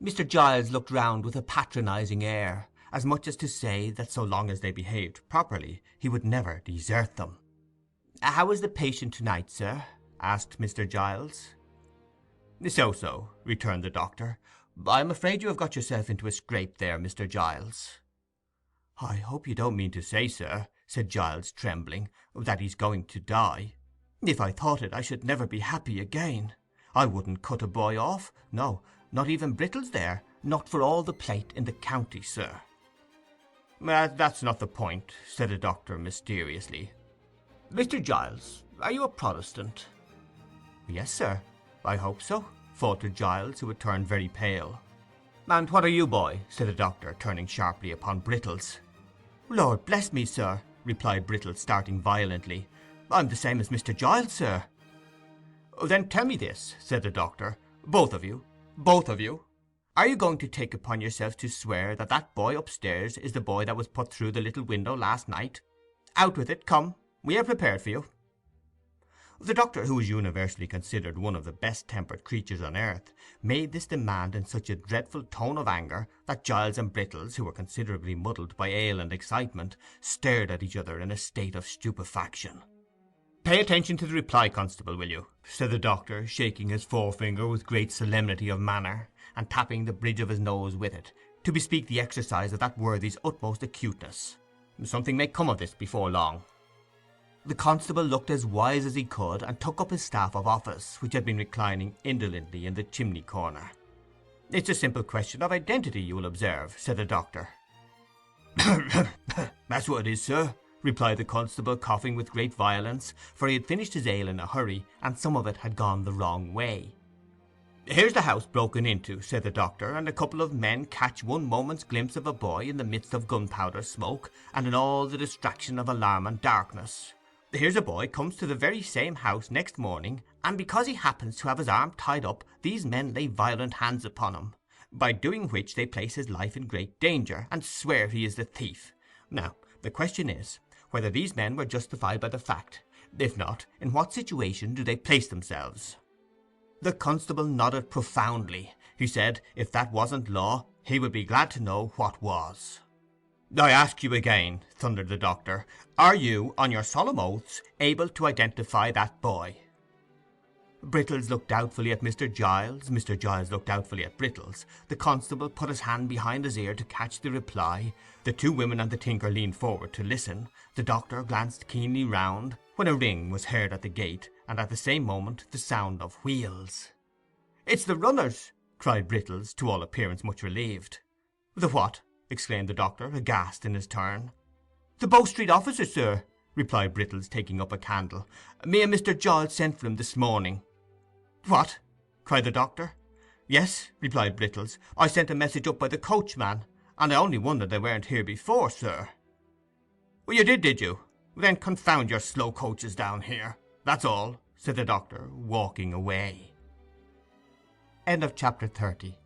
Mr. Giles looked round with a patronizing air, as much as to say that so long as they behaved properly he would never desert them. "How is the patient to-night, sir?" asked Mr. Giles. "So-so," returned the doctor. "I am afraid you have got yourself into a scrape there, Mr. Giles." "I hope you don't mean to say, sir," said Giles, trembling, "that he's going to die. If I thought it, I should never be happy again. I wouldn't cut a boy off, no, not even Brittles there, not for all the plate in the county, sir." "That's not the point," said the doctor mysteriously. "Mr. Giles, are you a Protestant?" "Yes, sir, I hope so," faltered Giles, who had turned very pale. "And what are you, boy?" said the doctor, turning sharply upon Brittles. "Lord bless me, sir," replied Brittles, starting violently, "I'm the same as Mr. Giles, sir." "Then tell me this," said the doctor, both of you, are you going to take upon yourselves to swear that that boy upstairs is the boy that was put through the little window last night? Out with it, come, we are prepared for you." The doctor, who was universally considered one of the best-tempered creatures on earth, made this demand in such a dreadful tone of anger that Giles and Brittles, who were considerably muddled by ale and excitement, stared at each other in a state of stupefaction. "Pay attention to the reply, constable, will you?" said the doctor, shaking his forefinger with great solemnity of manner, and tapping the bridge of his nose with it, to bespeak the exercise of that worthy's utmost acuteness. "Something may come of this before long." The constable looked as wise as he could, and took up his staff of office, which had been reclining indolently in the chimney corner. "It's a simple question of identity, you will observe," said the doctor. "That's what it is, sir," replied the constable, coughing with great violence, for he had finished his ale in a hurry, and some of it had gone the wrong way. "Here's the house broken into," said the doctor, "and a couple of men catch one moment's glimpse of a boy in the midst of gunpowder smoke, and in all the distraction of alarm and darkness. Here's a boy comes to the very same house next morning, and because he happens to have his arm tied up, these men lay violent hands upon him, by doing which they place his life in great danger, and swear he is the thief. Now, the question is, whether these men were justified by the fact. If not, in what situation do they place themselves?" The constable nodded profoundly. He said if that wasn't law, he would be glad to know what was. "I ask you again," thundered the doctor, "are you, on your solemn oaths, able to identify that boy?" Brittles looked doubtfully at Mr. Giles. Mr. Giles looked doubtfully at Brittles. The constable put his hand behind his ear to catch the reply. The two women and the tinker leaned forward to listen. The doctor glanced keenly round, when a ring was heard at the gate, and at the same moment the sound of wheels. "It's the runners!" cried Brittles, to all appearance much relieved. "The what?" exclaimed the doctor, aghast in his turn. "The Bow Street officers, sir," replied Brittles, taking up a candle. "Me and Mr. Giles sent for them this morning." "What?" cried the doctor. "Yes," replied Brittles, "I sent a message up by the coachman, and I only wonder they weren't here before, sir." "Well, you did you? Then confound your slow coaches down here. That's all," said the doctor, walking away. End of chapter 30.